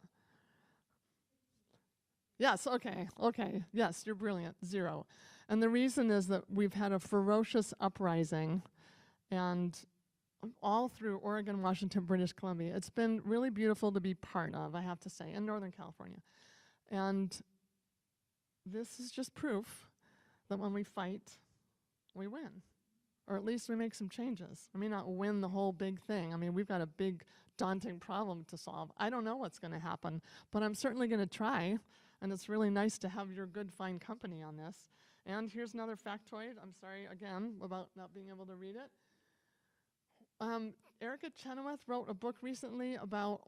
Speaker 2: Yes, okay, yes, you're brilliant, 0. And the reason is that we've had a ferocious uprising, and all through Oregon, Washington, British Columbia. It's been really beautiful to be part of, I have to say, in Northern California. And this is just proof that when we fight, we win. Or at least we make some changes. I may not win the whole big thing. I mean, we've got a big, daunting problem to solve. I don't know what's going to happen, but I'm certainly going to try. And it's really nice to have your good, fine company on this. And here's another factoid. I'm sorry, again, about not being able to read it. Erica Chenoweth wrote a book recently about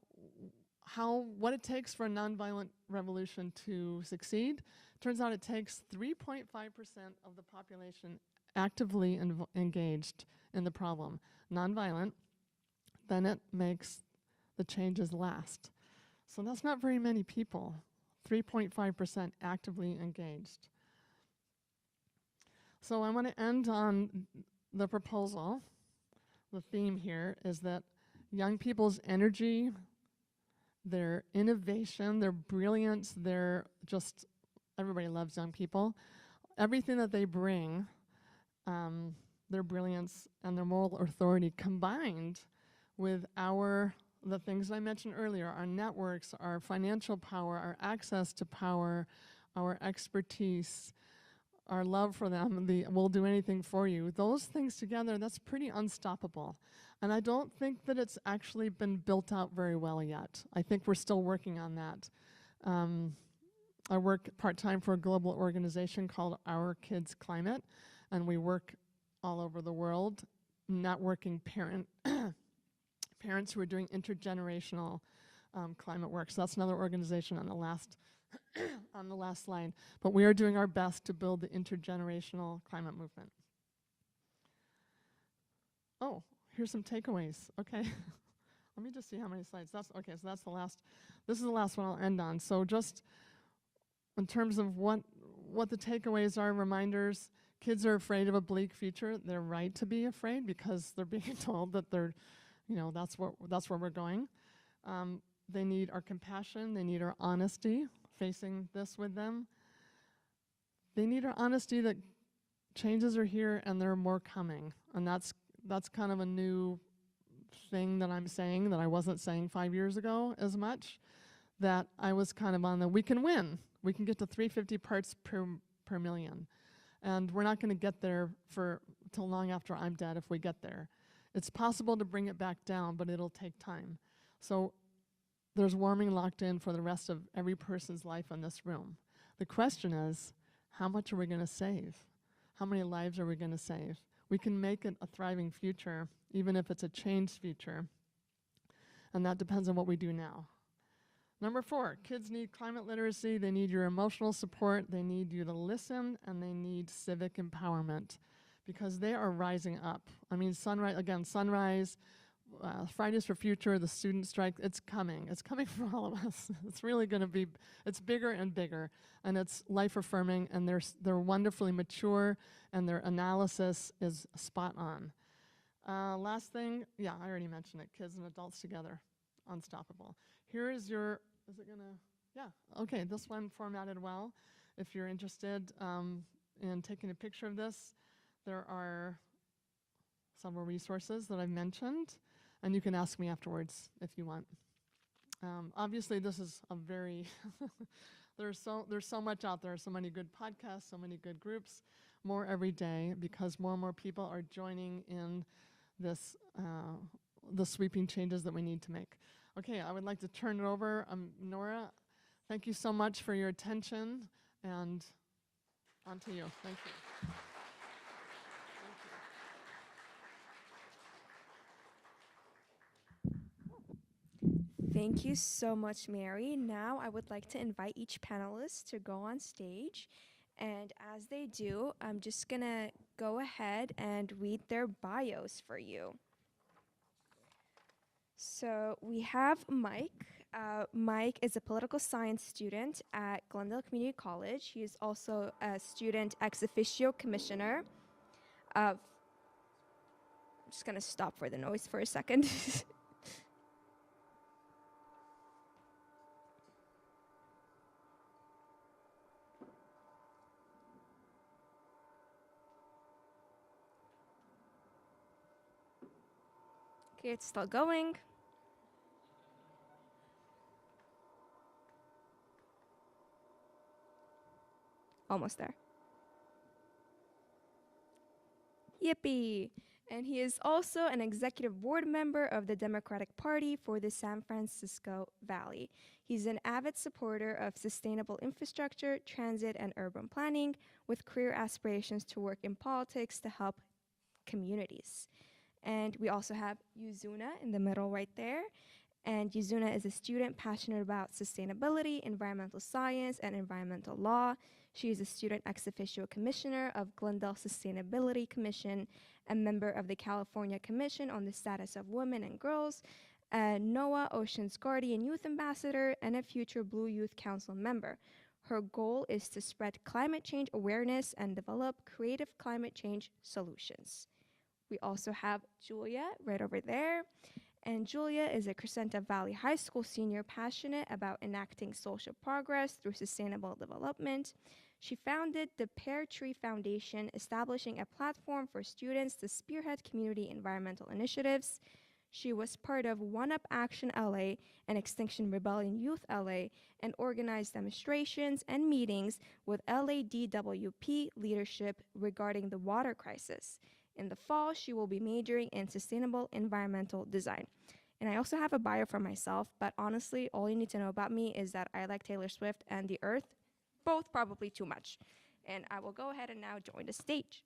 Speaker 2: what it takes for a nonviolent revolution to succeed. Turns out it takes 3.5% of the population actively engaged in the problem, nonviolent. Then it makes the changes last. So that's not very many people, 3.5% actively engaged. So I want to end on the proposal. The theme here is that young people's energy, their innovation, their brilliance, everybody loves young people. Everything that they bring, their brilliance and their moral authority combined with the things I mentioned earlier, our networks, our financial power, our access to power, our expertise, our love for them, we'll do anything for you. Those things together, that's pretty unstoppable. And I don't think that it's actually been built out very well yet. I think we're still working on that. I work part-time for a global organization called Our Kids Climate, and we work all over the world, networking parents who are doing intergenerational climate work. So that's another organization on the last on the last slide. But we are doing our best to build the intergenerational climate movement. Oh, here's some takeaways. Okay. Let me just see how many slides. Okay, so that's the last. This is the last one I'll end on. So just in terms of what the takeaways are, reminders, kids are afraid of a bleak future. They're right to be afraid because they're being told that that's where we're going. They need our compassion. They need our honesty, facing this with them. They need our honesty that changes are here and there are more coming. And that's kind of a new thing that I'm saying that I wasn't saying 5 years ago as much, that I was kind of on we can win. We can get to 350 parts per million. And we're not going to get there till long after I'm dead if we get there. It's possible to bring it back down, but it'll take time. So there's warming locked in for the rest of every person's life in this room. The question is, how much are we going to save? How many lives are we going to save? We can make it a thriving future, even if it's a changed future. And that depends on what we do now. Number 4, kids need climate literacy. They need your emotional support. They need you to listen, and they need civic empowerment because they are rising up. I mean, Sunrise, Fridays for Future, the student strike, it's coming. It's coming for all of us. It's really going to be, it's bigger and bigger, and it's life-affirming, and they're wonderfully mature, and their analysis is spot on. Last thing, I already mentioned it, kids and adults together, unstoppable. Here is okay, this one formatted well. If you're interested in taking a picture of this, there are several resources that I've mentioned, and you can ask me afterwards if you want. Obviously, this is a very, there's so much out there, so many good podcasts, so many good groups, more every day, because more and more people are joining in this, the sweeping changes that we need to make. Okay, I would like to turn it over. Nora, thank you so much for your attention, and on to you. Thank you.
Speaker 1: Thank you so much, Mary. Now I would like to invite each panelist to go on stage. And as they do, I'm just going to go ahead and read their bios for you. So we have Mike. Mike is a political science student at Glendale Community College. He is also a student ex officio commissioner of, I'm just going to stop for the noise for a second. Okay, it's still going. Almost there. Yippee! And he is also an executive board member of the Democratic Party for the San Francisco Valley. He's an avid supporter of sustainable infrastructure, transit, and urban planning, with career aspirations to work in politics to help communities. And we also have Yuzuna in the middle right there. And Yuzuna is a student passionate about sustainability, environmental science, and environmental law. She is a student ex officio commissioner of Glendale Sustainability Commission, a member of the California Commission on the Status of Women and Girls, a NOAA Oceans Guardian Youth Ambassador, and a future Blue Youth Council member. Her goal is to spread climate change awareness and develop creative climate change solutions. We also have Julia right over there. And Julia is a Crescenta Valley High School senior passionate about enacting social progress through sustainable development. She founded the Pear Tree Foundation, establishing a platform for students to spearhead community environmental initiatives. She was part of One Up Action LA and Extinction Rebellion Youth LA and organized demonstrations and meetings with LADWP leadership regarding the water crisis. In the fall, she will be majoring in sustainable environmental design. And I also have a bio for myself, but honestly, all you need to know about me is that I like Taylor Swift and the Earth, both probably too much. And I will go ahead and now join the stage.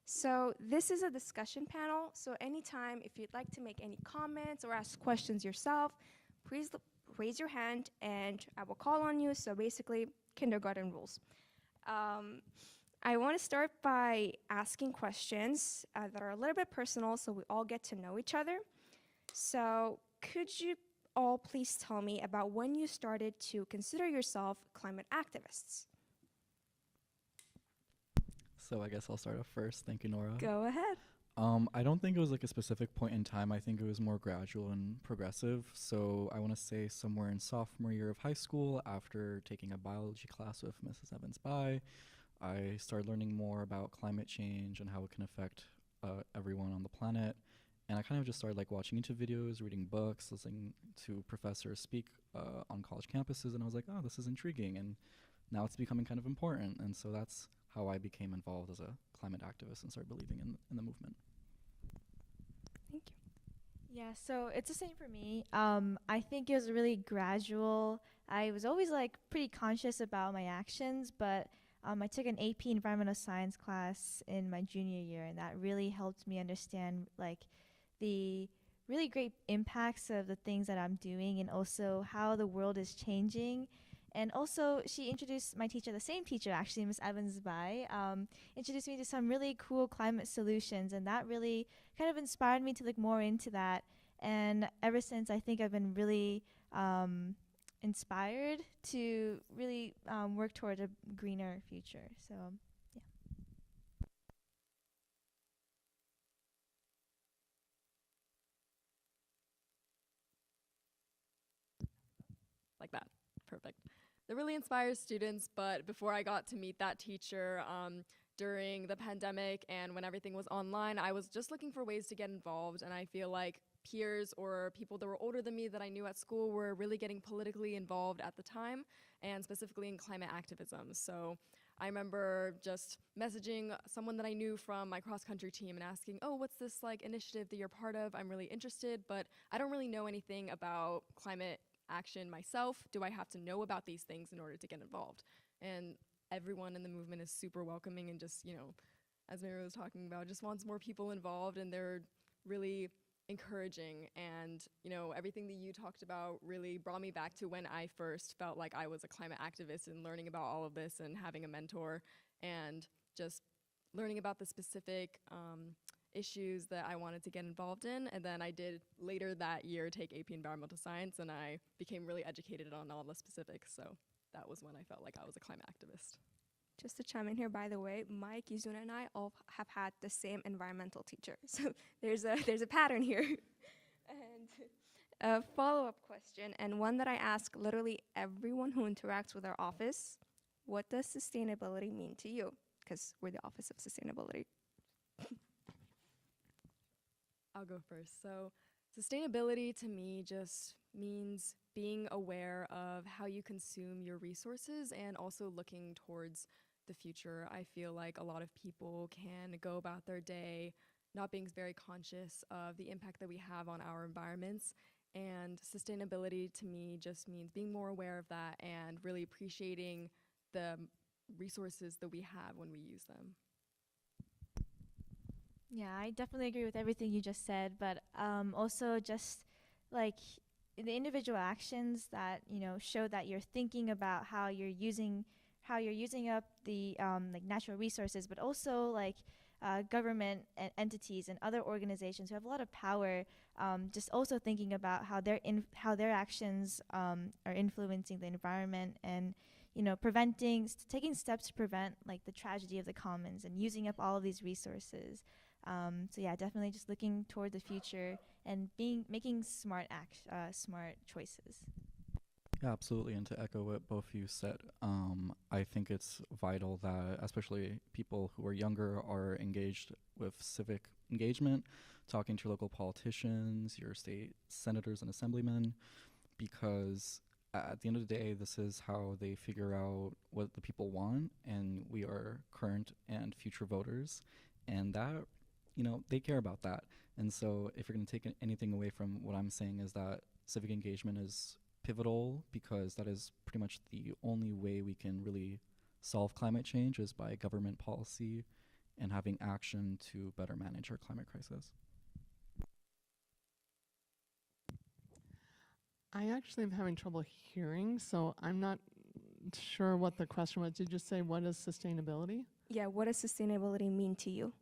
Speaker 1: So this is a discussion panel, so anytime if you'd like to make any comments or ask questions yourself, please raise your hand and I will call on you. So basically, kindergarten rules. I want to start by asking questions that are a little bit personal so we all get to know each other. So could you all please tell me about when you started to consider yourself climate activists?
Speaker 3: So I guess I'll start off first. Thank you, Nora.
Speaker 1: Go ahead.
Speaker 3: I don't think it was like a specific point in time. I think it was more gradual and progressive. So I want to say somewhere in sophomore year of high school, after taking a biology class with Mrs. Evans Bai, I started learning more about climate change and how it can affect everyone on the planet. And I kind of just started like watching YouTube videos, reading books, listening to professors speak on college campuses, and I was like, oh, this is intriguing. And now it's becoming kind of important. And so that's how I became involved as a climate activist and started believing in the movement.
Speaker 1: Thank you.
Speaker 4: Yeah, so it's the same for me. I think it was really gradual. I was always like pretty conscious about my actions, but I took an AP environmental science class in my junior year, and that really helped me understand like the really great impacts of the things that I'm doing and also how the world is changing. And also, she introduced my teacher, the same teacher actually, Miss Evans Bai, introduced me to some really cool climate solutions, and that really kind of inspired me to look more into that. And ever since, I think I've been really inspired to really work toward a greener future. So, yeah.
Speaker 5: Like that. Perfect. That really inspires students, but before I got to meet that teacher during the pandemic and when everything was online, I was just looking for ways to get involved, and I feel like peers or people that were older than me that I knew at school were really getting politically involved at the time, and specifically in climate activism. So I remember just messaging someone that I knew from my cross-country team and asking, oh, what's this like initiative that you're part of? I'm really interested, but I don't really know anything about climate action myself. Do I have to know about these things in order to get involved? And everyone in the movement is super welcoming and just, as Mary was talking about, just wants more people involved, and they're really encouraging. And, everything that you talked about really brought me back to when I first felt like I was a climate activist, and learning about all of this and having a mentor and just learning about the specific issues that I wanted to get involved in. And then I did later that year take AP Environmental Science, and I became really educated on all the specifics. So that was when I felt like I was a climate activist.
Speaker 1: Just to chime in here, by the way, Mike, Yuzuna, and I all have had the same environmental teacher. So there's a pattern here. And a follow-up question, and one that I ask literally everyone who interacts with our office: what does sustainability mean to you? Because we're the Office of Sustainability.
Speaker 5: I'll go first. So sustainability to me just means being aware of how you consume your resources and also looking towards the future. I feel like a lot of people can go about their day not being very conscious of the impact that we have on our environments. And sustainability to me just means being more aware of that and really appreciating the resources that we have when we use them.
Speaker 4: Yeah, I definitely agree with everything you just said, but also just like the individual actions that show that you're thinking about how you're using up the like natural resources, but also like government entities and other organizations who have a lot of power. Just also thinking about how their actions are influencing the environment, and taking steps to prevent like the tragedy of the commons and using up all of these resources. So yeah, definitely just looking toward the future and making smart choices.
Speaker 3: Yeah, absolutely. And to echo what both of you said, I think it's vital that especially people who are younger are engaged with civic engagement, talking to your local politicians, your state senators and assemblymen, because at the end of the day, this is how they figure out what the people want, and we are current and future voters, and that, they care about that. And so if you're going to take anything away from what I'm saying, is that civic engagement is pivotal, because that is pretty much the only way we can really solve climate change, is by government policy and having action to better manage our climate crisis.
Speaker 2: I actually am having trouble hearing, so I'm not sure what the question was. Did you say what is sustainability?
Speaker 1: Yeah, what does sustainability mean to you?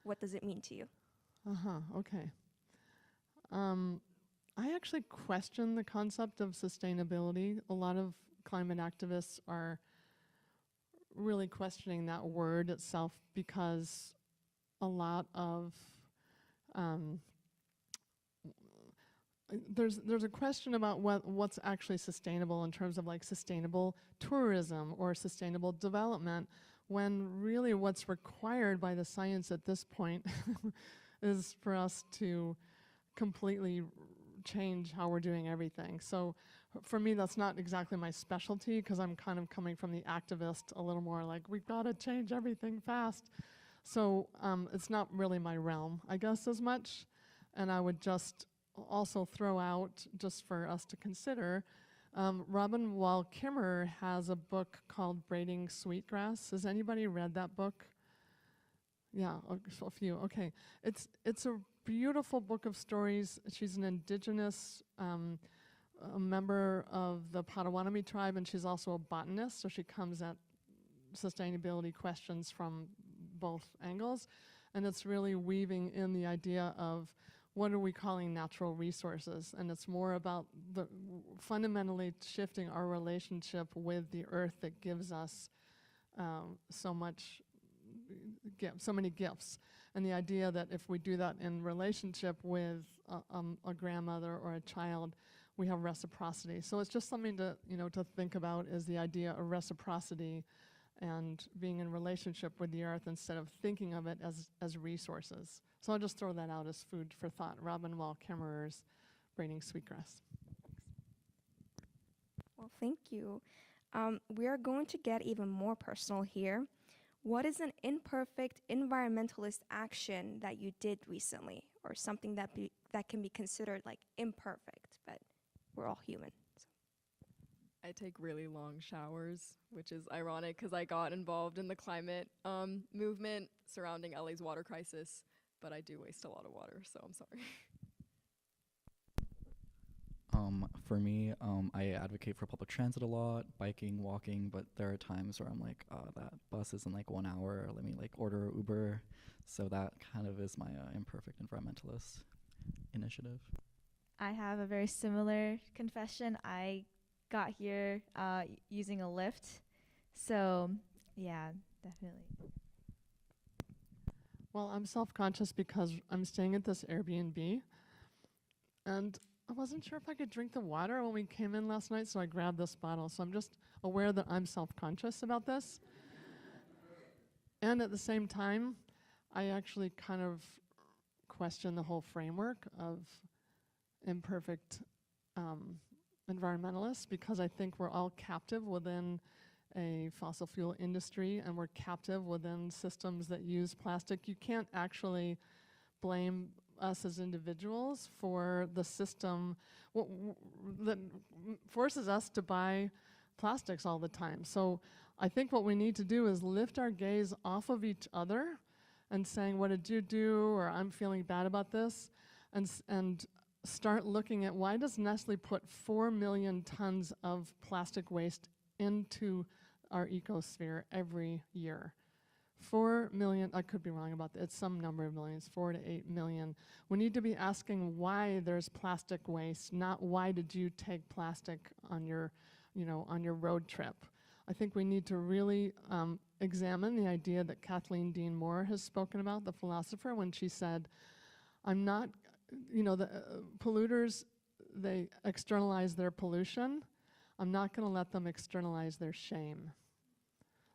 Speaker 1: What does it mean to you?
Speaker 2: Okay. I actually question the concept of sustainability. A lot of climate activists are really questioning that word itself, because a lot of there's a question about what's actually sustainable in terms of like sustainable tourism or sustainable development, when really what's required by the science at this point is for us to completely change how we're doing everything. So for me, that's not exactly my specialty, because I'm kind of coming from the activist a little more like, we've got to change everything fast. So it's not really my realm, I guess, as much. And I would just also throw out, just for us to consider, Robin Wall Kimmerer has a book called Braiding Sweetgrass. Has anybody read that book? Yeah, a few. Okay. It's a beautiful book of stories. She's an indigenous a member of the Potawatomi tribe, and she's also a botanist, so she comes at sustainability questions from both angles. And it's really weaving in the idea of what are we calling natural resources, and it's more about fundamentally shifting our relationship with the earth that gives us so many gifts, and the idea that if we do that in relationship with a grandmother or a child, we have reciprocity. So it's just something to think about, is the idea of reciprocity and being in relationship with the earth instead of thinking of it as resources. So I'll just throw that out as food for thought. Robin Wall Kimmerer's Braiding Sweetgrass.
Speaker 1: Well, thank you. We are going to get even more personal here. What is an imperfect environmentalist action that you did recently, or something that can be considered like imperfect, but we're all human? So.
Speaker 5: I take really long showers, which is ironic because I got involved in the climate movement surrounding LA's water crisis, but I do waste a lot of water, so I'm sorry.
Speaker 3: For me, I advocate for public transit a lot, biking, walking, but there are times where I'm like, that bus is in like 1 hour, let me like order Uber. So that kind of is my imperfect environmentalist initiative. I
Speaker 4: have a very similar confession. I got here using a Lyft. So yeah, definitely.
Speaker 2: Well, I'm self-conscious because I'm staying at this Airbnb, and I wasn't sure if I could drink the water when we came in last night, so I grabbed this bottle. So I'm just aware that I'm self-conscious about this. And at the same time, I actually kind of question the whole framework of imperfect environmentalists, because I think we're all captive within a fossil fuel industry, and we're captive within systems that use plastic. You can't actually blame us as individuals for the system that forces us to buy plastics all the time. So I think what we need to do is lift our gaze off of each other and saying, what did you do, or I'm feeling bad about this, and start looking at why does Nestle put 4 million tons of plastic waste into our ecosphere every year. 4 million, I could be wrong about that, it's some number of millions, 4 to 8 million. We need to be asking why there's plastic waste, not why did you take plastic on your, on your road trip. I think we need to really examine the idea that Kathleen Dean Moore has spoken about, the philosopher, when she said, I'm not, the polluters, they externalize their pollution. I'm not going to let them externalize their shame.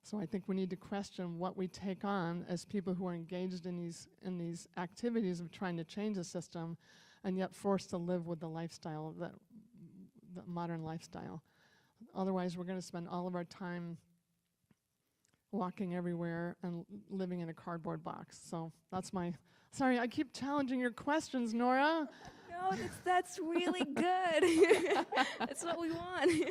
Speaker 2: So I think we need to question what we take on as people who are engaged in these activities of trying to change the system, and yet forced to live with the lifestyle, the modern lifestyle. Otherwise, we're going to spend all of our time walking everywhere and living in a cardboard box. So that's my, sorry, I keep challenging your questions, Nora.
Speaker 1: No, that's really good. That's what we want.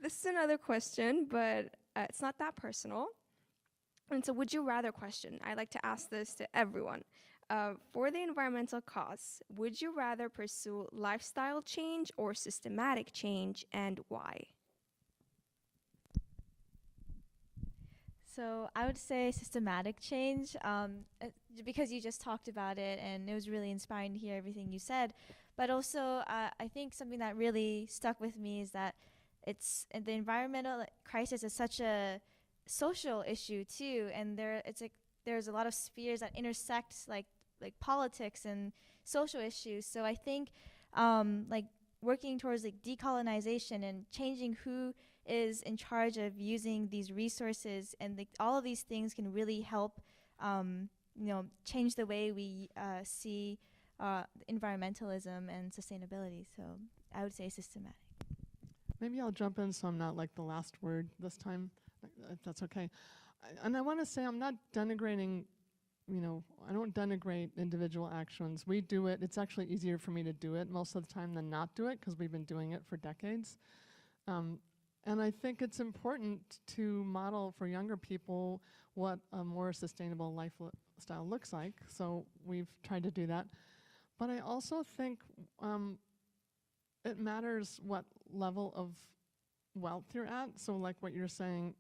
Speaker 1: This is another question, but it's not that personal. And so would you rather question, I like to ask this to everyone. For the environmental cause, would you rather pursue lifestyle change or systematic change, and why?
Speaker 4: So I would say systematic change, because you just talked about it, and it was really inspiring to hear everything you said. But also, I think something that really stuck with me is that the environmental crisis is such a social issue too, and there's a lot of spheres that intersect like politics and social issues. So I think working towards decolonization and changing who is in charge of using these resources, and all of these things can really help change the way we see environmentalism and sustainability. So I would say systematic.
Speaker 2: Maybe I'll jump in so I'm not the last word this time, if that's okay. And I want to say I'm not denigrating, I don't denigrate individual actions. We do it. It's actually easier for me to do it most of the time than not do it, because we've been doing it for decades. And I think it's important to model for younger people what a more sustainable lifestyle looks like. So we've tried to do that. But I also think it matters what level of wealth you're at. So like what you're saying,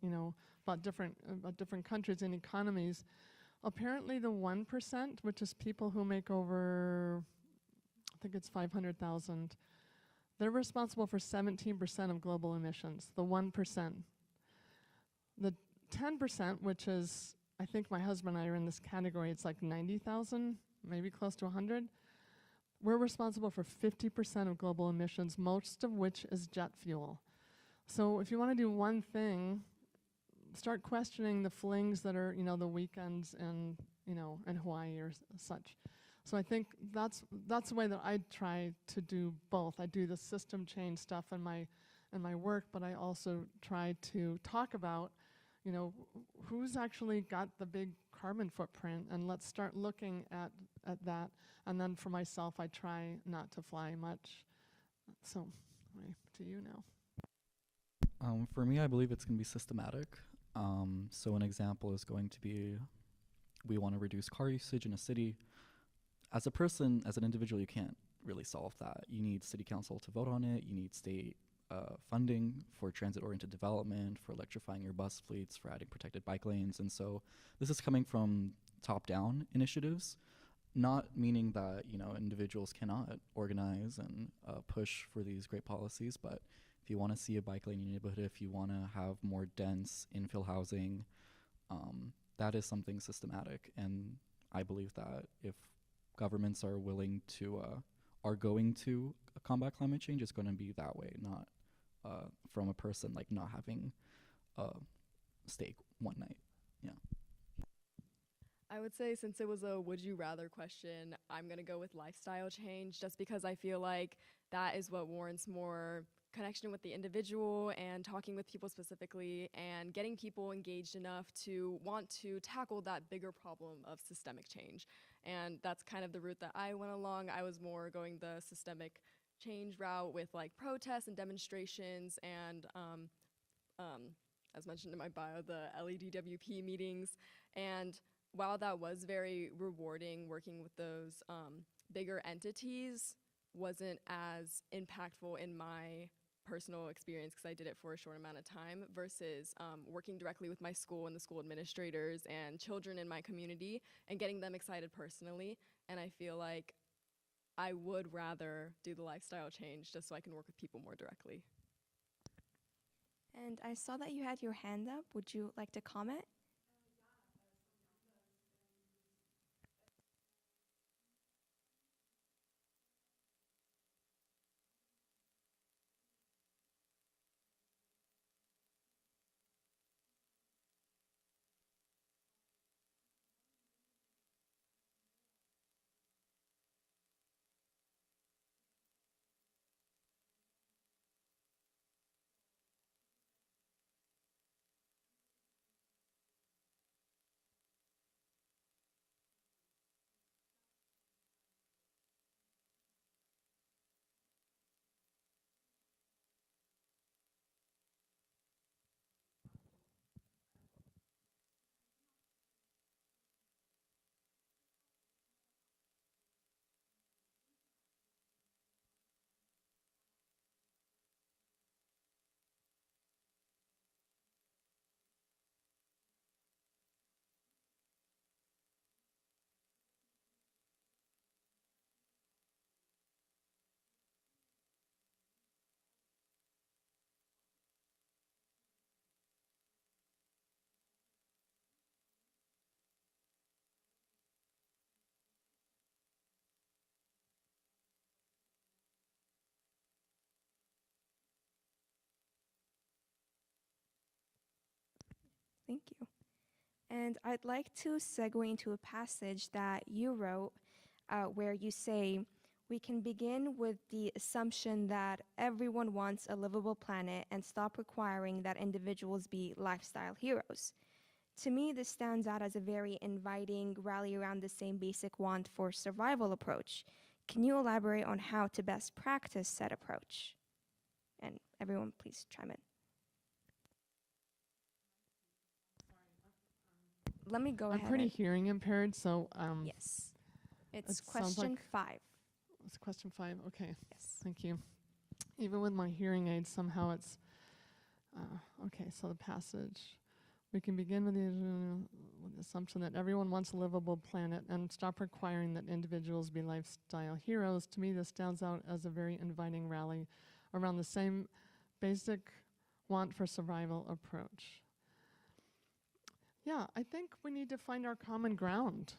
Speaker 2: about different countries and economies. Apparently the 1%, which is people who make over, I think it's 500,000, they're responsible for 17% of global emissions, the 1%. The 10%, which is, I think my husband and I are in this category, it's like 90,000, maybe close to 100. We're responsible for 50% of global emissions, most of which is jet fuel. So if you want to do one thing, start questioning the flings that are, the weekends in Hawaii or such. So I think that's the way that I try to do both. I do the system change stuff in my work, but I also try to talk about, who's actually got the big carbon footprint, and let's start looking at that. And then for myself, I try not to fly much. So, to you now.
Speaker 3: For me, I believe it's going to be systematic. So an example is going to be, we want to reduce car usage in a city. As a person, as an individual, you can't really solve that. You need city council to vote on it. You need state funding for transit-oriented development, for electrifying your bus fleets, for adding protected bike lanes. And so this is coming from top-down initiatives, not meaning that, individuals cannot organize and push for these great policies, but if you want to see a bike lane in your neighborhood, if you want to have more dense infill housing, that is something systematic. And I believe that if governments are willing to, are going to combat climate change, it's going to be that way, not from a person not having a steak one night. Yeah.
Speaker 5: I would say, since it was a would you rather question, I'm going to go with lifestyle change, just because I feel like that is what warrants more connection with the individual and talking with people specifically and getting people engaged enough to want to tackle that bigger problem of systemic change. And that's kind of the route that I went along. I was more going the systemic change route with protests and demonstrations and as mentioned in my bio, the LEDWP meetings. And while that was very rewarding, working with those bigger entities wasn't as impactful in my personal experience because I did it for a short amount of time versus working directly with my school and the school administrators and children in my community and getting them excited personally. And I feel like I would rather do the lifestyle change just so I can work with people more directly.
Speaker 1: And I saw that you had your hand up. Would you like to comment? Thank you. And I'd like to segue into a passage that you wrote where you say, we can begin with the assumption that everyone wants a livable planet and stop requiring that individuals be lifestyle heroes. To me, this stands out as a very inviting, rally around the same basic want for survival approach. Can you elaborate on how to best practice said approach? And everyone, please chime in. Let me go ahead.
Speaker 2: I'm pretty hearing impaired, so
Speaker 1: Yes. It's
Speaker 2: it sounds
Speaker 1: question
Speaker 2: like
Speaker 1: 5.
Speaker 2: it's question 5. Okay,
Speaker 1: Yes.
Speaker 2: thank you. Even with my hearing aids, somehow it's okay. So the passage. We can begin with the assumption that everyone wants a livable planet and stop requiring that individuals be lifestyle heroes. To me, this stands out as a very inviting rally around the same basic want for survival approach. Yeah, I think we need to find our common ground.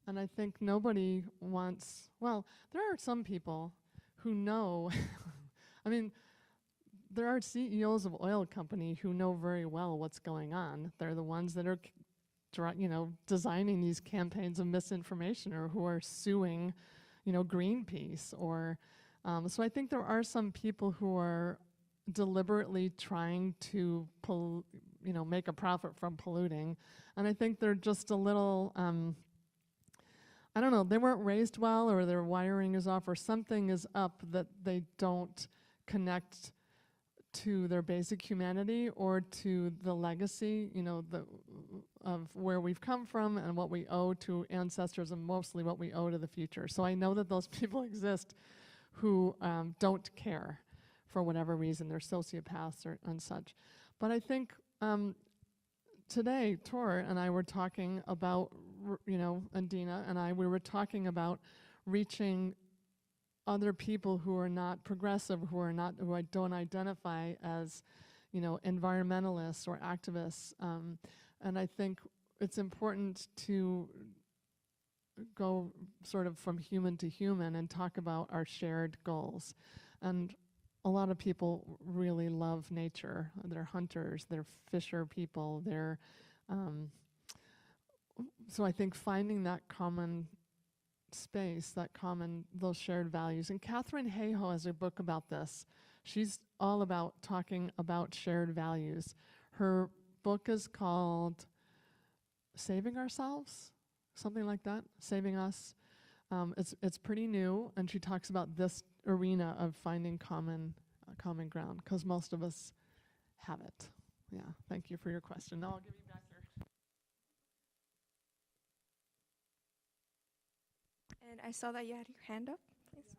Speaker 2: And I think nobody wants, well, there are some people who know, I mean, there are CEOs of oil company who know very well what's going on. They're the ones that are, designing these campaigns of misinformation or who are suing, Greenpeace or, so I think there are some people who are deliberately trying to make a profit from polluting. And I think they're just a little, I don't know, they weren't raised well or their wiring is off or something is up that they don't connect to their basic humanity or to the legacy, of where we've come from and what we owe to ancestors and mostly what we owe to the future. So I know that those people exist who don't care for whatever reason, they're sociopaths or and such. But I think today, Tor and I were talking about, and Dina and I, we were talking about reaching other people who are not progressive, who I don't identify as, environmentalists or activists. And I think it's important to go sort of from human to human and talk about our shared goals. And a lot of people really love nature. They're hunters, they're fisher people, so I think finding that common space, those shared values. And Catherine Hayhoe has a book about this. She's all about talking about shared values. Her book is called Saving Ourselves, something like that, Saving Us. It's pretty new, and she talks about this arena of finding common ground, because most of us have it. Yeah, thank you for your question. Now I'll give you back your.
Speaker 1: And I saw that you had your hand up, please.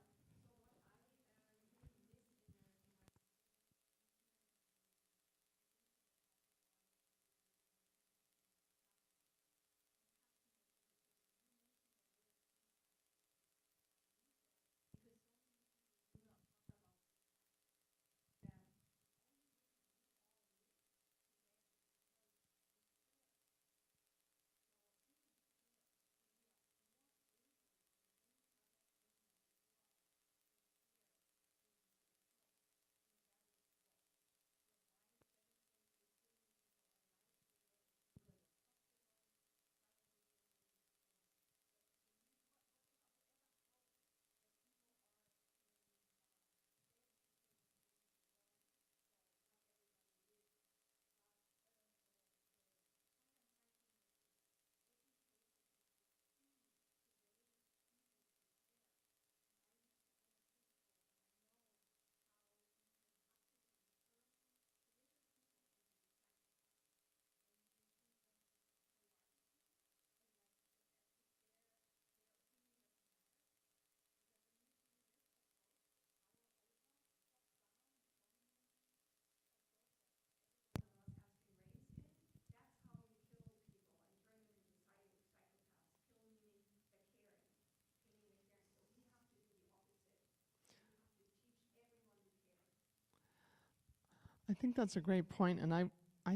Speaker 2: I think that's a great point, and I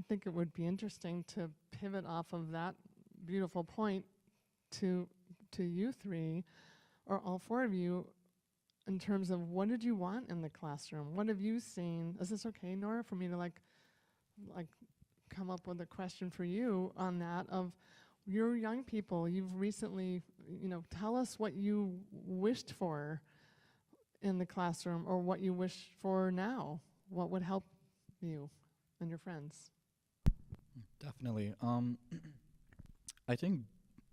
Speaker 2: think it would be interesting to pivot off of that beautiful point to you three, or all four of you, in terms of what did you want in the classroom? What have you seen? Is this okay, Nora, for me to like come up with a question for you on that of your young people? You've recently, tell us what you wished for in the classroom or what you wish for now. What would help you and your friends?
Speaker 3: Definitely. I think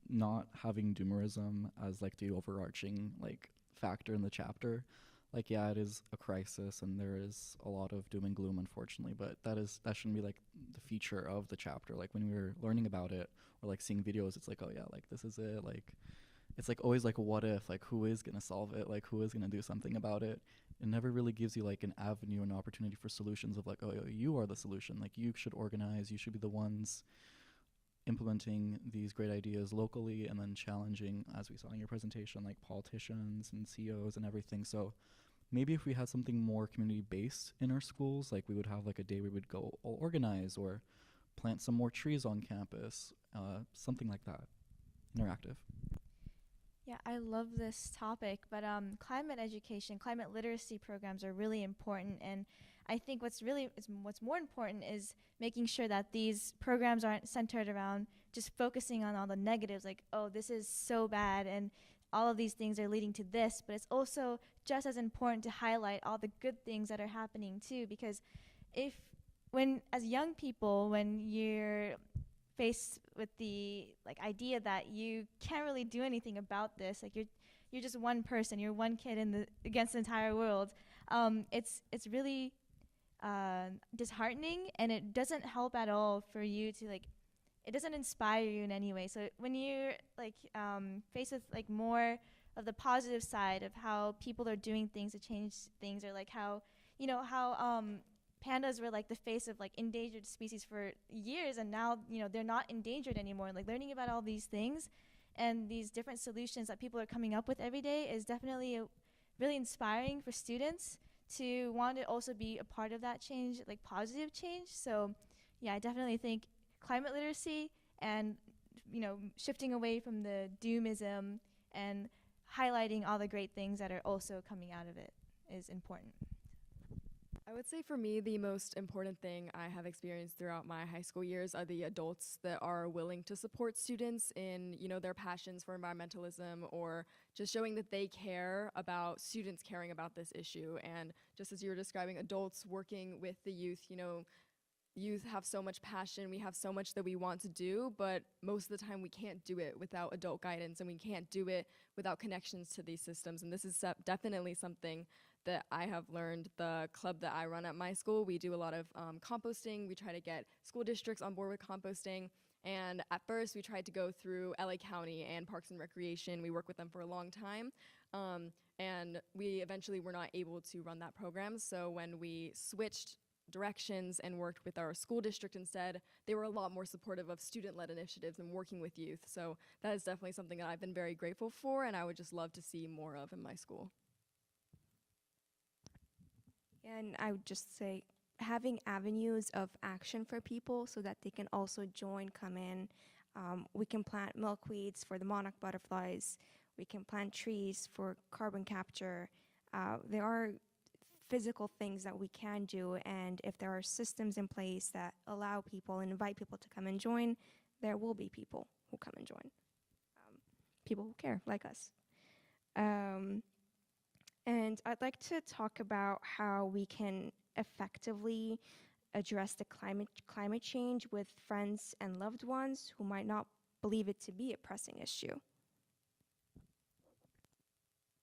Speaker 3: not having doomerism as like the overarching like factor in the chapter, like yeah, it is a crisis and there is a lot of doom and gloom, unfortunately, but that shouldn't be like the feature of the chapter. Like when we were learning about it or like seeing videos, it's like, oh yeah, like this is it. Like it's like always like what if, like who is gonna solve it, like who is gonna do something about it. It never really gives you like an avenue, an opportunity for solutions of like, oh, you are the solution. Like you should organize, you should be the ones implementing these great ideas locally and then challenging, as we saw in your presentation, like politicians and CEOs and everything. So maybe if we had something more community-based in our schools, like we would have like a day we would go all organize or plant some more trees on campus, something like that, interactive.
Speaker 4: Yeah, I love this topic, but climate education, climate literacy programs are really important, and I think what's more important is making sure that these programs aren't centered around just focusing on all the negatives, like, oh, this is so bad, and all of these things are leading to this, but it's also just as important to highlight all the good things that are happening too, because as young people, when you're faced with the idea that you can't really do anything about this, like you're just one person, you're one kid against the entire world. It's really disheartening, and it doesn't help at all for you to it doesn't inspire you in any way. So when you're faced with more of the positive side of how people are doing things to change things, or how pandas were the face of endangered species for years, and now they're not endangered anymore. Learning about all these things and these different solutions that people are coming up with every day is definitely really inspiring for students to want to also be a part of that change, positive change. So yeah, I definitely think climate literacy and shifting away from the doomism and highlighting all the great things that are also coming out of it is important.
Speaker 5: I would say for me, the most important thing I have experienced throughout my high school years are the adults that are willing to support students in, their passions for environmentalism, or just showing that they care about students caring about this issue. And just as you were describing, adults working with the youth, youth have so much passion, we have so much that we want to do, but most of the time we can't do it without adult guidance, and we can't do it without connections to these systems. And this is definitely something that I have learned. The club that I run at my school, we do a lot of composting. We try to get school districts on board with composting. And at first, we tried to go through LA County and Parks and Recreation. We worked with them for a long time. And we eventually were not able to run that program. So when we switched directions and worked with our school district instead, they were a lot more supportive of student-led initiatives and working with youth. So that is definitely something that I've been very grateful for, and I would just love to see more of in my school.
Speaker 1: And I would just say having avenues of action for people so that they can also join, come in. We can plant milkweeds for the monarch butterflies. We can plant trees for carbon capture. There are physical things that we can do, and if there are systems in place that allow people and invite people to come and join, there will be people who come and join. People who care, like us. And I'd like to talk about how we can effectively address the climate change with friends and loved ones who might not believe it to be a pressing issue.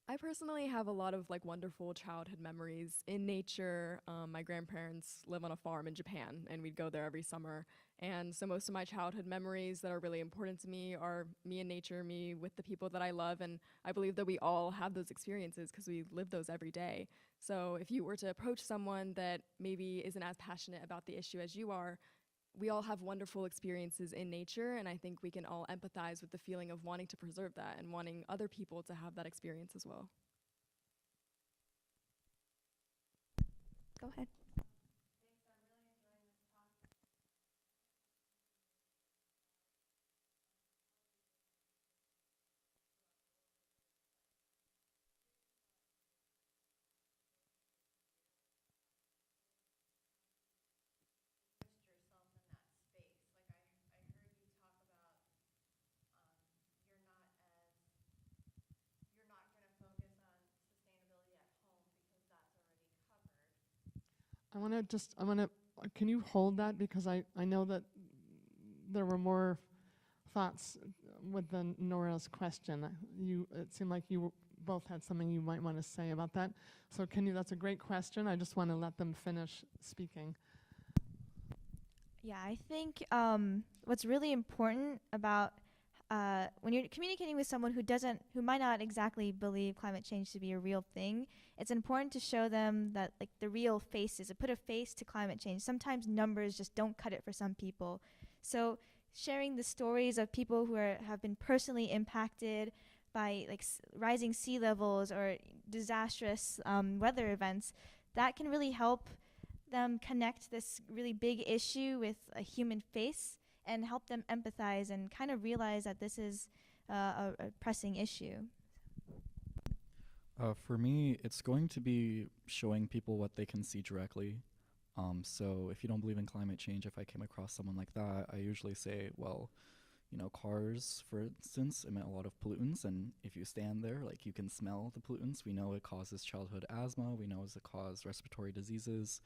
Speaker 5: I personally have a lot of wonderful childhood memories in nature. My grandparents live on a farm in Japan, and we'd go there every summer. And so most of my childhood memories that are really important to me are me in nature, me with the people that I love. And I believe that we all have those experiences because we live those every day. So if you were to approach someone that maybe isn't as passionate about the issue as you are, we all have wonderful experiences in nature, and I think we can all empathize with the feeling of wanting to preserve that and wanting other people to have that experience as well.
Speaker 1: Go ahead.
Speaker 2: Can you hold that? Because I know that there were more thoughts within Nora's question. It seemed like you both had something you might want to say about that. So that's a great question. I just want to let them finish speaking.
Speaker 4: Yeah, I think what's really important about when you're communicating with someone who might not exactly believe climate change to be a real thing, it's important to show them that the real faces, put a face to climate change. Sometimes numbers just don't cut it for some people. So sharing the stories of people who have been personally impacted by rising sea levels or disastrous weather events, that can really help them connect this really big issue with a human face and help them empathize and kind of realize that this is a pressing issue.
Speaker 3: For me, it's going to be showing people what they can see directly. So if you don't believe in climate change, if I came across someone like that, I usually say, well, cars, for instance, emit a lot of pollutants, and if you stand there, you can smell the pollutants. We know it causes childhood asthma. We know it causes respiratory diseases.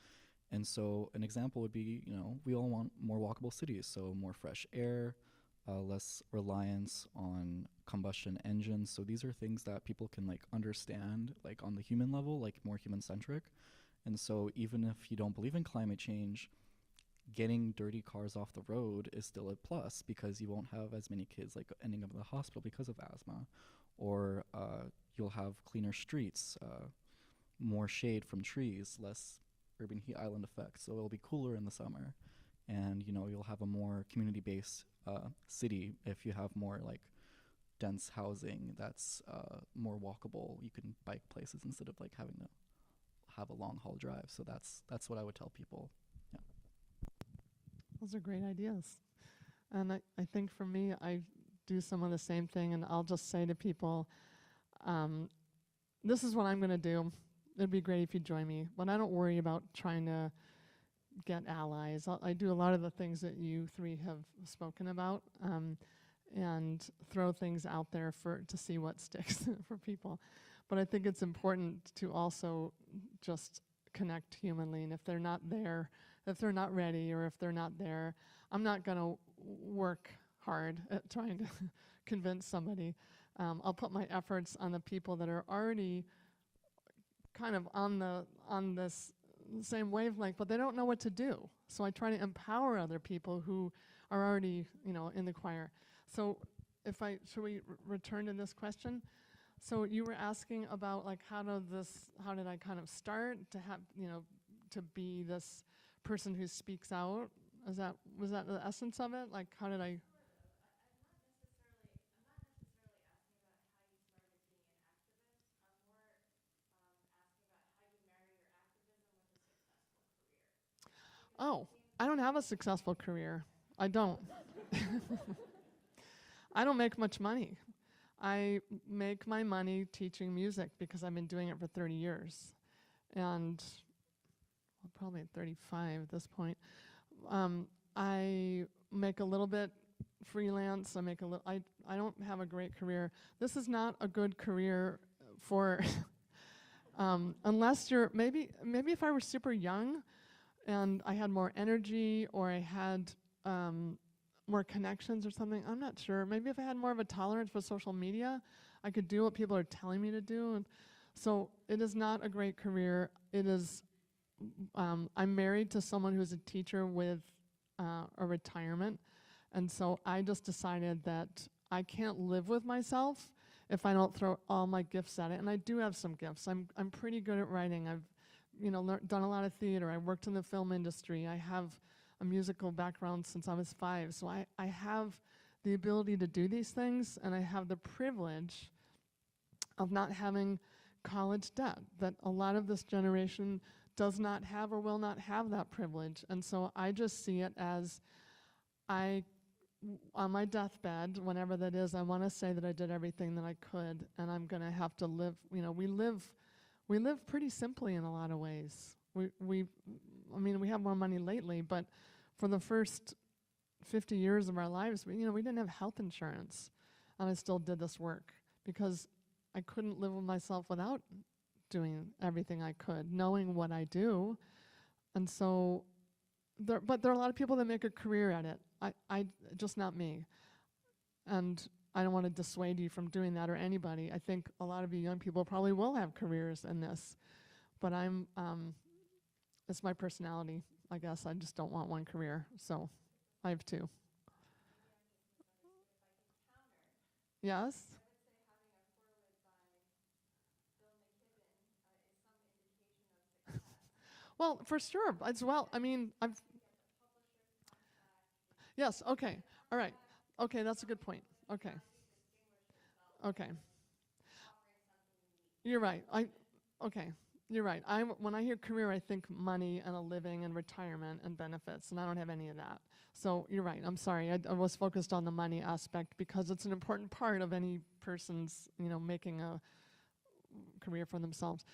Speaker 3: And so an example would be, we all want more walkable cities, so more fresh air, less reliance on combustion engines. So these are things that people can understand on the human level, more human-centric. And so even if you don't believe in climate change, getting dirty cars off the road is still a plus because you won't have as many kids ending up in the hospital because of asthma. Or you'll have cleaner streets, more shade from trees, less urban heat island effect, so it'll be cooler in the summer, and you'll have a more community-based city if you have more dense housing that's more walkable. You can bike places instead of having to have a long haul drive. So that's what I would tell people. Yeah,
Speaker 2: Those are great ideas, and I think for me, I do some of the same thing, and I'll just say to people, this is what I'm going to do. It'd be great if you join me, but I don't worry about trying to get allies. I do a lot of the things that you three have spoken about, and throw things out there to see what sticks for people. But I think it's important to also just connect humanly, and if they're not there, if they're not ready, or if they're not there, I'm not going to work hard at trying to convince somebody. I'll put my efforts on the people that are already kind of on this same wavelength, but they don't know what to do. So I try to empower other people who are already, in the choir. So should we return to this question? So you were asking about like how did I kind of start to have, to be this person who speaks out? Was that the essence of it? Like how did I? Oh, I don't have a successful career. I don't. I don't make much money. I make my money teaching music because I've been doing it for 30 years. And probably 35 at this point. I make a little bit freelance. I don't have a great career. This is not a good career for, unless you're, maybe if I were super young and I had more energy or I had more connections or something, I'm not sure. Maybe if I had more of a tolerance for social media, I could do what people are telling me to do. And so it is not a great career. It is, I'm married to someone who's a teacher with a retirement. And so I just decided that I can't live with myself if I don't throw all my gifts at it. And I do have some gifts. I'm pretty good at writing. I've done a lot of theater. I worked in the film industry. I have a musical background since I was 5. So I have the ability to do these things, and I have the privilege of not having college debt that a lot of this generation does not have or will not have that privilege. And so I just see it as on my deathbed, whenever that is, I want to say that I did everything that I could, and I'm going to have to live, we live pretty simply in a lot of ways. We have more money lately, but for the first 50 years of our lives, we didn't have health insurance, and I still did this work because I couldn't live with myself without doing everything I could, knowing what I do. And so, but there are a lot of people that make a career at it. I just not me. And I don't want to dissuade you from doing that or anybody. I think a lot of you young people probably will have careers in this, but it's my personality, I guess. I just don't want one career, so I have 2. Yes? Well, for sure, as well. Yes, okay, all right. Okay, that's a good point. Okay. You're right. You're right. When I hear career, I think money and a living and retirement and benefits, and I don't have any of that. So you're right. I'm sorry. I was focused on the money aspect because it's an important part of any person's, making a career for themselves.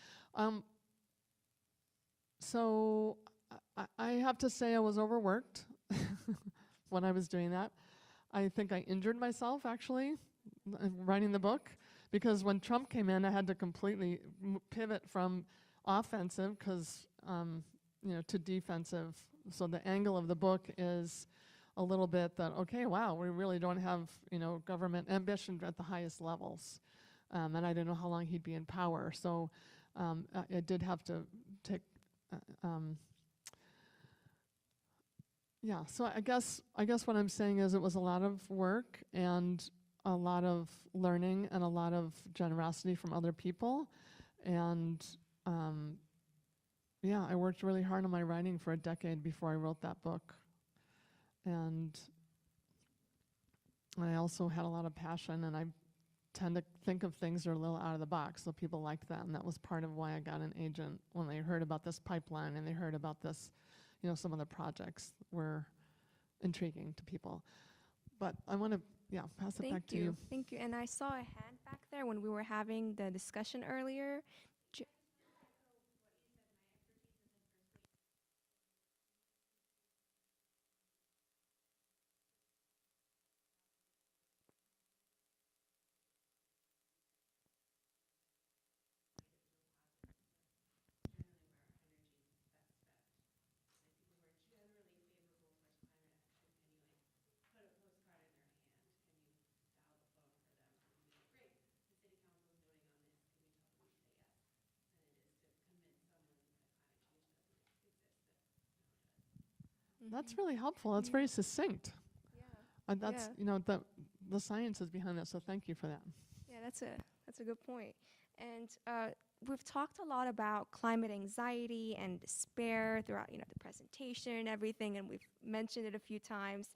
Speaker 2: So I have to say I was overworked when I was doing that. I think I injured myself, actually, writing the book, because when Trump came in, I had to completely pivot from offensive to defensive. So the angle of the book is a little bit that, okay, wow, we really don't have, government ambition at the highest levels. And I didn't know how long he'd be in power. So I did have to take, so I guess what I'm saying is it was a lot of work and a lot of learning and a lot of generosity from other people. And I worked really hard on my writing for a decade before I wrote that book. And I also had a lot of passion, and I tend to think of things that are a little out of the box, so people liked that, and that was part of why I got an agent when they heard about this pipeline and they heard about this, some of the projects were intriguing to people. But I want to, pass it back to you.
Speaker 1: Thank you. And I saw a hand back there when we were having the discussion earlier.
Speaker 2: That's really helpful. That's very succinct. And that's,
Speaker 1: Yeah.
Speaker 2: The science is behind that, so thank you for that.
Speaker 1: Yeah, that's a good point. And we've talked a lot about climate anxiety and despair throughout, the presentation and everything, and we've mentioned it a few times.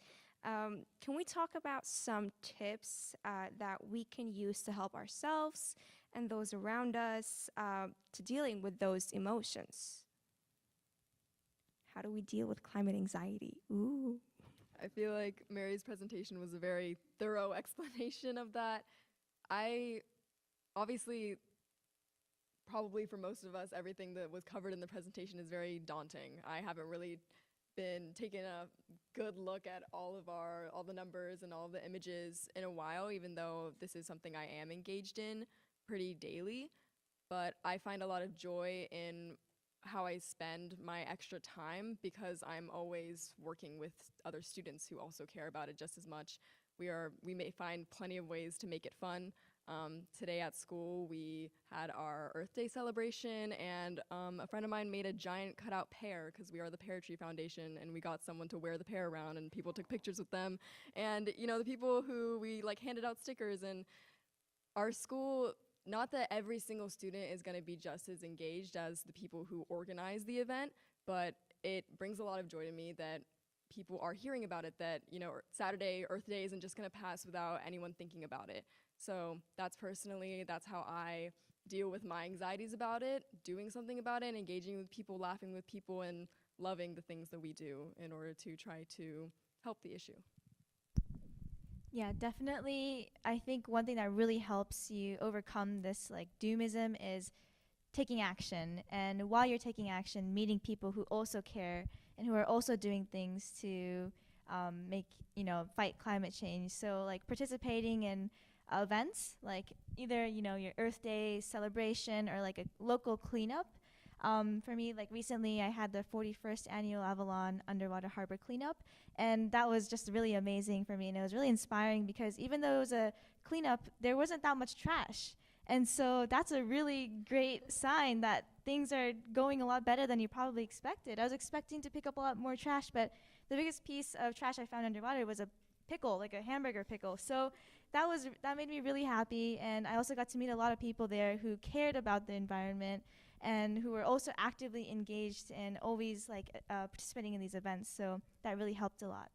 Speaker 1: Can we talk about some tips that we can use to help ourselves and those around us to dealing with those emotions? How do we deal with climate anxiety? Ooh.
Speaker 5: I feel like Mary's presentation was a very thorough explanation of that. I obviously, probably for most of us, everything that was covered in the presentation is very daunting. I haven't really been taking a good look at all the numbers and all the images in a while, even though this is something I am engaged in pretty daily. But I find a lot of joy in how I spend my extra time because I'm always working with other students who also care about it just as much. We may find plenty of ways to make it fun. Today at school, we had our Earth Day celebration, and a friend of mine made a giant cutout pear because we are the Pear Tree Foundation, and we got someone to wear the pear around, and people took pictures with them. And the people who we handed out stickers, and our school, not that every single student is going to be just as engaged as the people who organize the event, but it brings a lot of joy to me that people are hearing about it, that Saturday, Earth Day, isn't just going to pass without anyone thinking about it. So that's how I deal with my anxieties about it, doing something about it, engaging with people, laughing with people, and loving the things that we do in order to try to help the issue.
Speaker 4: Yeah, definitely. I think one thing that really helps you overcome this doomism is taking action. And while you're taking action, meeting people who also care and who are also doing things to fight climate change. So participating in events either your Earth Day celebration or a local cleanup. For me, recently I had the 41st annual Avalon Underwater Harbor cleanup, and that was just really amazing for me, and it was really inspiring because even though it was a cleanup, there wasn't that much trash. And so that's a really great sign that things are going a lot better than you probably expected. I was expecting to pick up a lot more trash, but the biggest piece of trash I found underwater was a pickle, a hamburger pickle. So that made me really happy, and I also got to meet a lot of people there who cared about the environment and who were also actively engaged and always participating in these events. So that really helped a lot.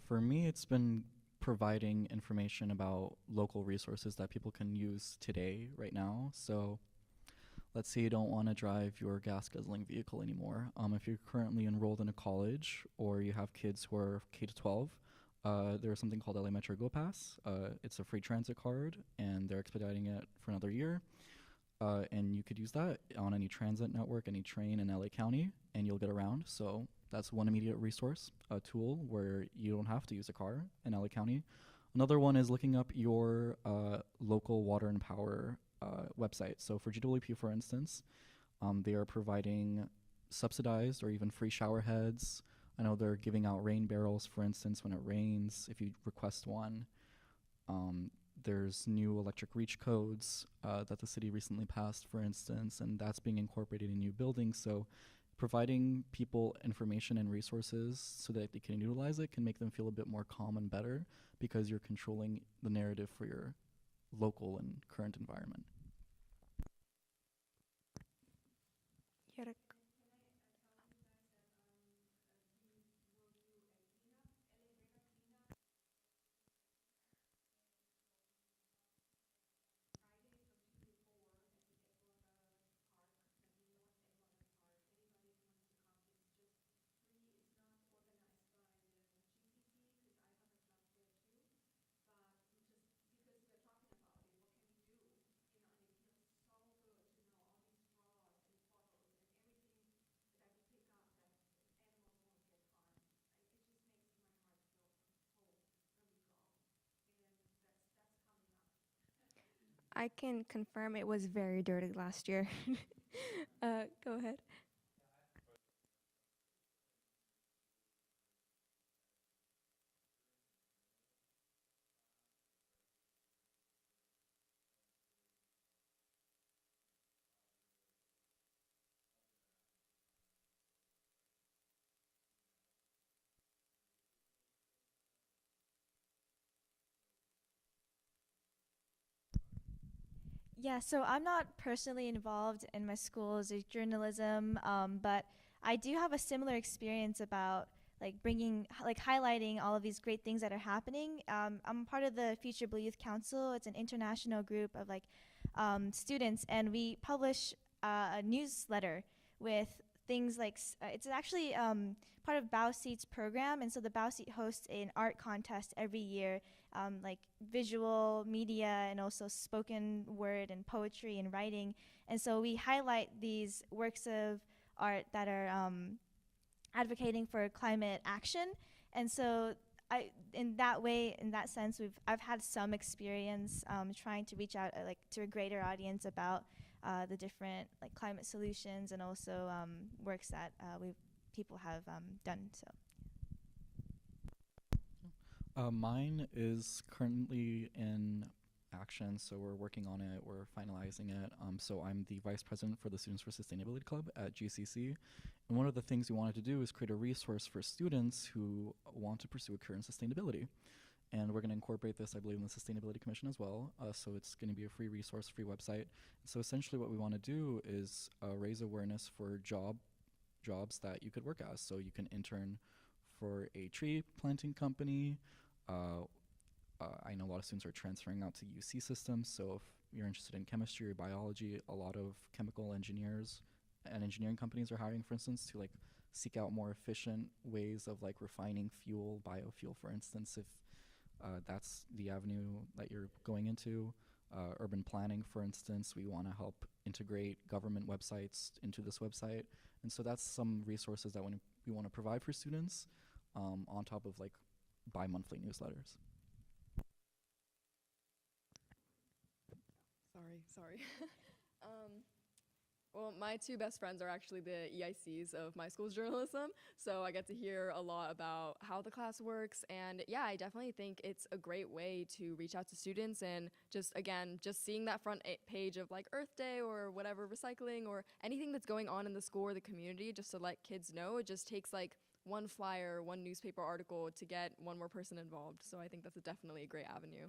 Speaker 3: For me, it's been providing information about local resources that people can use today, right now. So let's say you don't want to drive your gas guzzling vehicle anymore. If you're currently enrolled in a college or you have kids who are K to 12, there's something called LA Metro Go Pass. It's a free transit card, and they're expediting it for another year. And you could use that on any transit network, any train in LA County, and you'll get around. So that's one immediate resource, a tool where you don't have to use a car in LA County. Another one is looking up your local water and power website. So for GWP, for instance, they are providing subsidized or even free shower heads. I know they're giving out rain barrels, for instance, when it rains, if you request one. There's new electric reach codes that the city recently passed, for instance, and that's being incorporated in new buildings. So providing people information and resources so that they can utilize it can make them feel a bit more calm and better because you're controlling the narrative for your local and current environment.
Speaker 1: I can confirm it was very dirty last year. Go ahead.
Speaker 4: Yeah, so I'm not personally involved in my school's journalism, but I do have a similar experience about like highlighting all of these great things that are happening. I'm part of the Future Blue Youth Council. It's an international group of students, and we publish a newsletter with things like it's actually part of Bao Seat's program, and so the Bao Seat hosts an art contest every year, like visual media and also spoken word and poetry and writing. And so we highlight these works of art that are advocating for climate action. And so in that way, in that sense, I've had some experience trying to reach out to a greater audience about the different like climate solutions and also works that people have done. So.
Speaker 3: Mine is currently in action, so we're working on it, we're finalizing it. So I'm the vice president for the Students for Sustainability Club at GCC. And one of the things we wanted to do is create a resource for students who want to pursue a career in sustainability. And we're going to incorporate this, I believe, in the Sustainability Commission as well. So it's going to be a free resource, free website. So essentially what we want to do is raise awareness for jobs that you could work as. So you can intern for a tree planting company. I know a lot of students are transferring out to UC systems, so if you're interested in chemistry or biology, a lot of chemical engineers and engineering companies are hiring, for instance, to like seek out more efficient ways of like refining fuel, biofuel, for instance, if that's the avenue that you're going into. Urban planning, for instance, we want to help integrate government websites into this website. And so that's some resources that we want to provide for students on top of like bi-monthly newsletters.
Speaker 5: Sorry. Well, my two best friends are actually the EICs of my school's journalism, so I get to hear a lot about how the class works, and yeah, I definitely think it's a great way to reach out to students, and just seeing that front page of like Earth Day or whatever, recycling or anything that's going on in the school or the community, just to let kids know. It just takes like one flyer, one newspaper article to get one more person involved, so I think that's definitely a great avenue.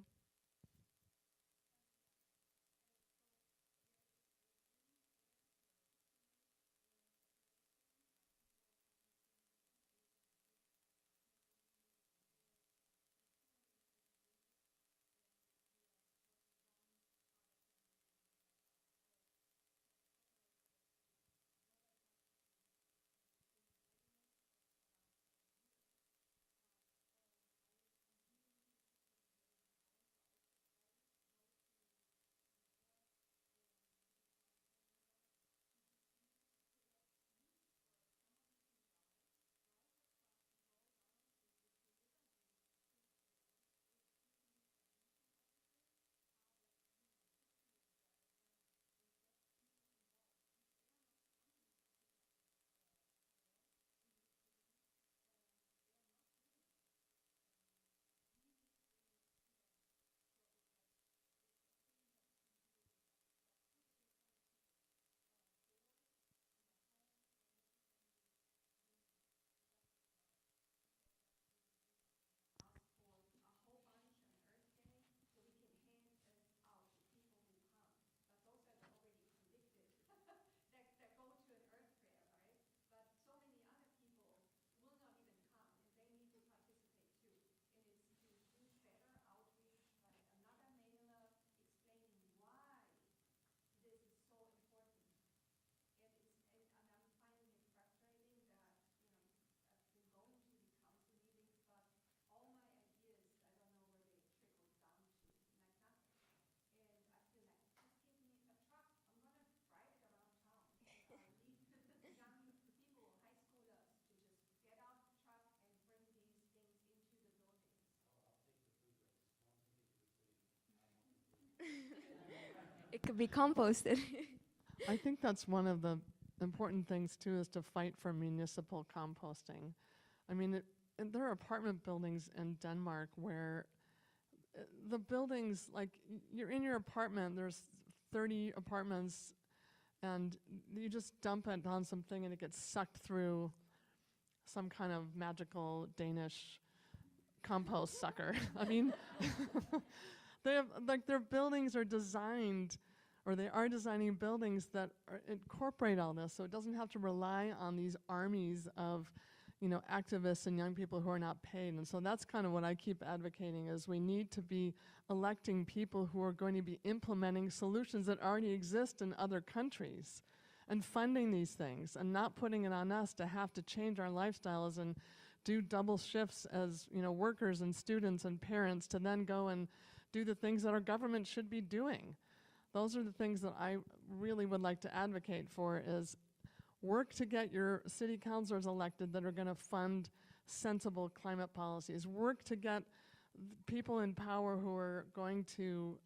Speaker 1: It could be composted.
Speaker 2: I think that's one of the important things too, is to fight for municipal composting. I mean, there are apartment buildings in Denmark where the buildings, like you're in your apartment, there's 30 apartments, and you just dump it on something and it gets sucked through some kind of magical Danish compost sucker. I mean, they have, like, their buildings are designed or they are designing buildings that incorporate all this, so it doesn't have to rely on these armies of, activists and young people who are not paid. And so that's kind of what I keep advocating, is we need to be electing people who are going to be implementing solutions that already exist in other countries and funding these things and not putting it on us to have to change our lifestyles and do double shifts as, workers and students and parents to then go and do the things that our government should be doing. Those are the things that I really would like to advocate for, is work to get your city councilors elected that are going to fund sensible climate policies. Work to get people in power who are going to,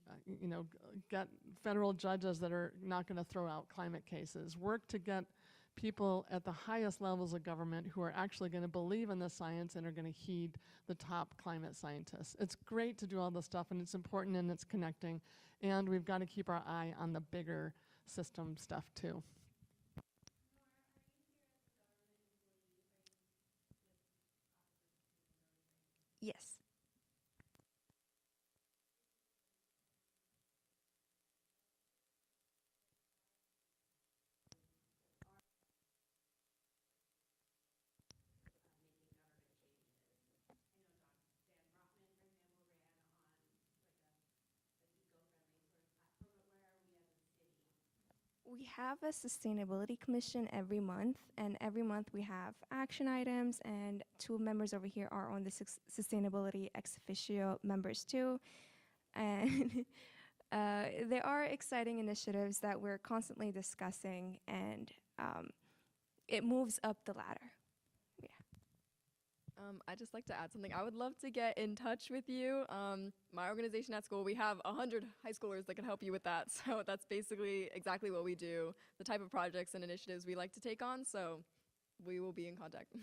Speaker 2: get federal judges that are not going to throw out climate cases. Work to get people at the highest levels of government who are actually going to believe in the science and are going to heed the top climate scientists. It's great to do all this stuff, and it's important, and it's connecting, and we've got to keep our eye on the bigger system stuff too.
Speaker 1: Yes. We have a sustainability commission every month, and every month we have action items, and two members over here are on the sustainability ex officio members too. And there are exciting initiatives that we're constantly discussing, and it moves up the ladder.
Speaker 5: I'd just like to add something. I would love to get in touch with you. My organization at school, we have 100 high schoolers that can help you with that. So that's basically exactly what we do, the type of projects and initiatives we like to take on. So we will be in contact.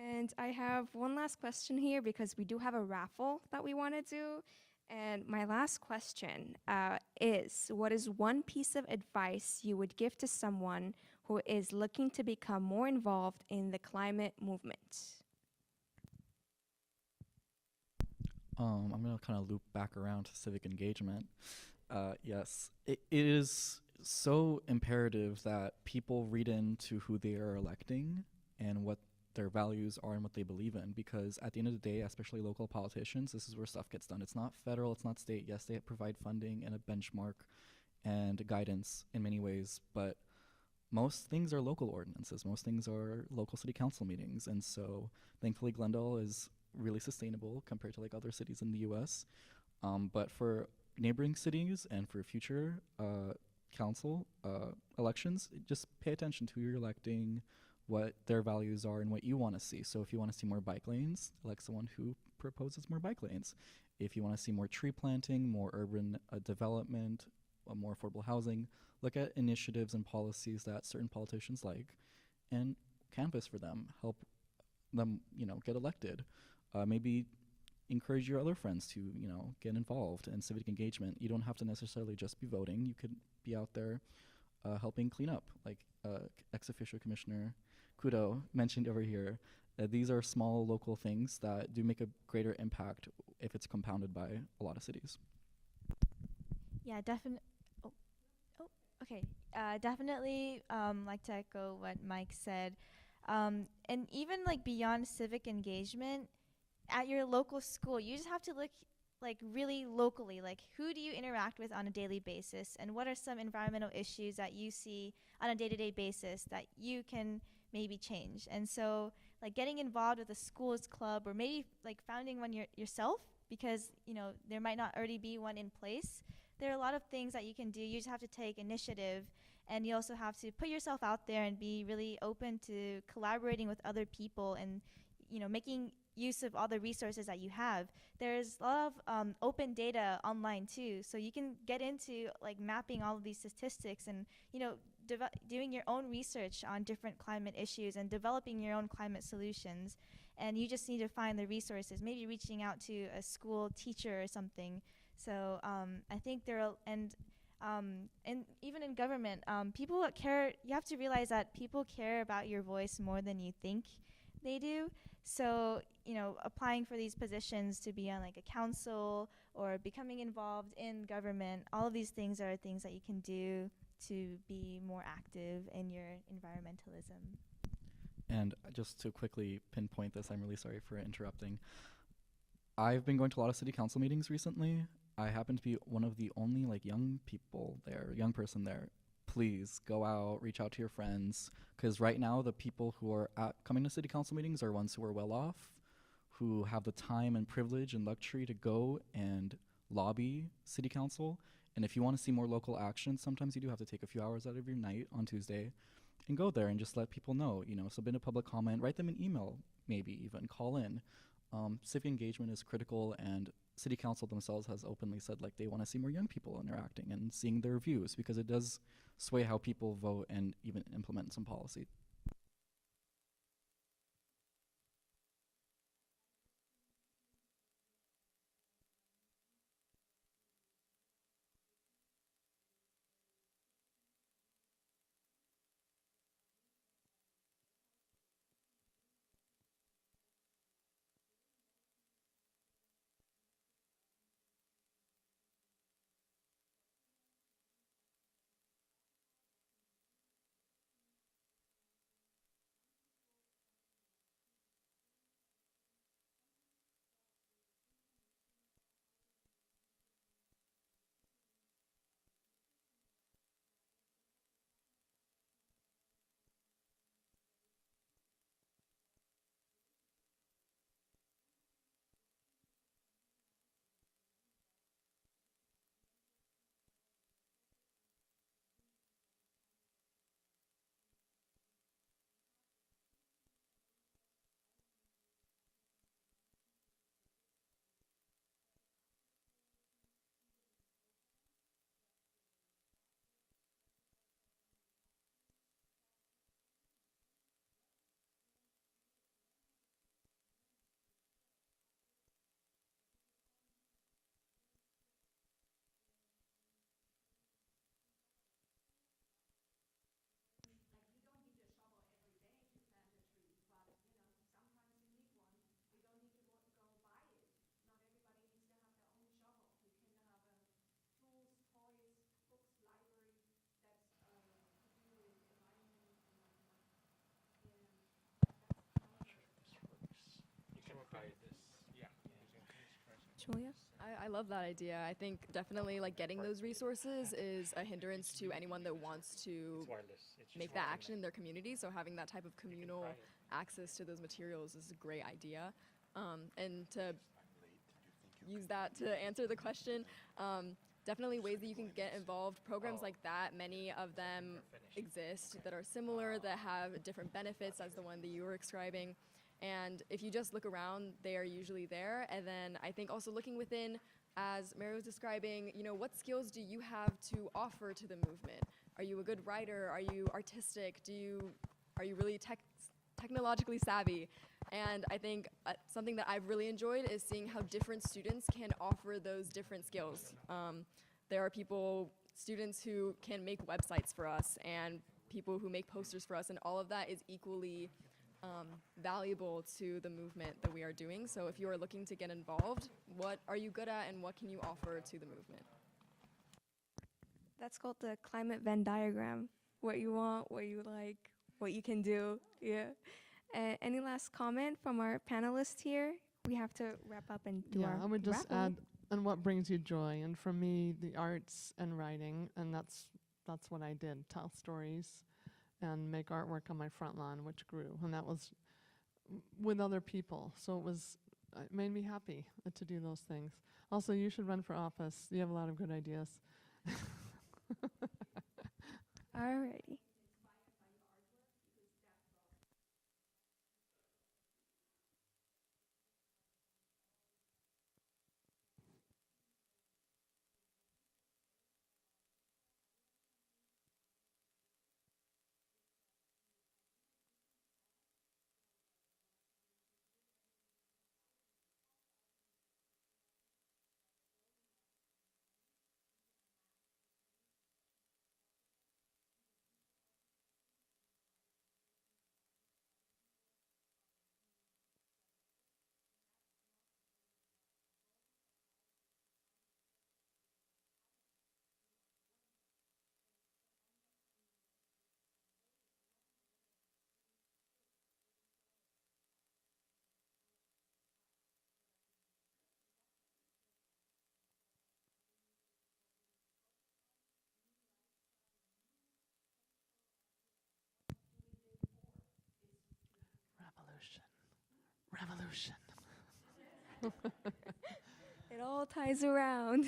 Speaker 1: And I have one last question here, because we do have a raffle that we want to do. And my last question is, what is one piece of advice you would give to someone who is looking to become more involved in the climate movement?
Speaker 3: I'm going to kind of loop back around to civic engagement. Yes, it is so imperative that people read into who they are electing and what their values are and what they believe in, because at the end of the day, especially local politicians, this is where stuff gets done. It's not federal, it's not state. Yes, they provide funding and a benchmark and guidance in many ways, but most things are local ordinances. Most things are local city council meetings. And so thankfully Glendale is really sustainable compared to like other cities in the US. But for neighboring cities and for future council elections, just pay attention to who you're electing, what their values are, and what you want to see. So if you want to see more bike lanes, elect someone who proposes more bike lanes. If you want to see more tree planting, more urban development, more affordable housing, look at initiatives and policies that certain politicians like and canvass for them, help them, get elected. Maybe encourage your other friends to, get involved in civic engagement. You don't have to necessarily just be voting. You could be out there helping clean up, like ex officio Commissioner Kudo mentioned over here. These are small local things that do make a greater impact if it's compounded by a lot of cities.
Speaker 4: Yeah, definitely. Okay. Definitely like to echo what Mike said. And even like beyond civic engagement, at your local school, you just have to look like really locally, like who do you interact with on a daily basis, and what are some environmental issues that you see on a day-to-day basis that you can maybe change. And so like getting involved with a schools club, or maybe like founding one yourself, because there might not already be one in place. There are a lot of things that you can do. You just have to take initiative, and you also have to put yourself out there and be really open to collaborating with other people, and making use of all the resources that you have. There's a lot of open data online too, so you can get into like mapping all of these statistics and doing your own research on different climate issues and developing your own climate solutions. And you just need to find the resources, maybe reaching out to a school teacher or something. So I think and even in government, people care. You have to realize that people care about your voice more than you think they do. So applying for these positions to be on like a council or becoming involved in government. All of these things are things that you can do to be more active in your environmentalism.
Speaker 3: And just to quickly pinpoint this, I'm really sorry for interrupting. I've been going to a lot of city council meetings recently. I happen to be one of the only young person there. Please go out, reach out to your friends, because right now the people who are coming to city council meetings are ones who are well off, who have the time and privilege and luxury to go and lobby city council. And if you want to see more local action, sometimes you do have to take a few hours out of your night on Tuesday and go there and just let people know, submit a public comment, write them an email, maybe even call in. Civic engagement is critical, and city council themselves has openly said they want to see more young people interacting and seeing their views, because it does sway how people vote and even implement some policy.
Speaker 1: Julia?
Speaker 5: I love that idea. I think definitely getting those resources is a hindrance to anyone that wants to make that action in their community. So having that type of communal access to those materials is a great idea. And to use that to answer the question, definitely ways that you can get involved. Programs like that, many of them exist that are similar, that have different benefits as the one that you were describing. And if you just look around, they are usually there. And then I think also looking within, as Mary was describing, what skills do you have to offer to the movement? Are you a good writer? Are you artistic? Are you really technologically savvy? And I think something that I've really enjoyed is seeing how different students can offer those different skills. There are students who can make websites for us, and people who make posters for us, and all of that is equally valuable to the movement that we are doing. So if you are looking to get involved, what are you good at and what can you offer to the movement?
Speaker 1: That's called the climate Venn diagram. What you want, what you like, what you can do. Yeah. Any last comment from our panelists here? We have to wrap up and do our
Speaker 2: I would just
Speaker 1: wrap-up.
Speaker 2: add, and what brings you joy? And for me, the arts and writing, and that's what I did, tell stories and make artwork on my front lawn, which grew. And that was with other people. So it made me happy to do those things. Also, you should run for office. You have a lot of good ideas.
Speaker 1: Alrighty.
Speaker 2: Revolution.
Speaker 1: It all ties around.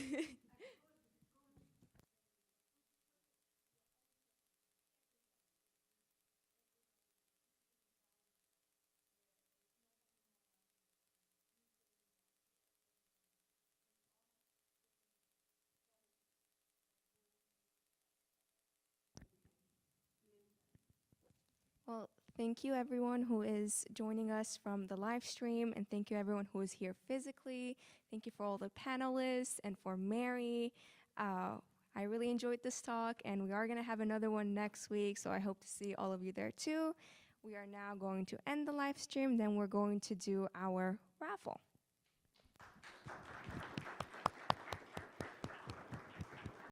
Speaker 1: Well, thank you everyone who is joining us from the live stream, and thank you everyone who is here physically. Thank you for all the panelists and for Mary. I really enjoyed this talk, and we are going to have another one next week, so I hope to see all of you there too. We are now going to end the live stream, then we're going to do our raffle.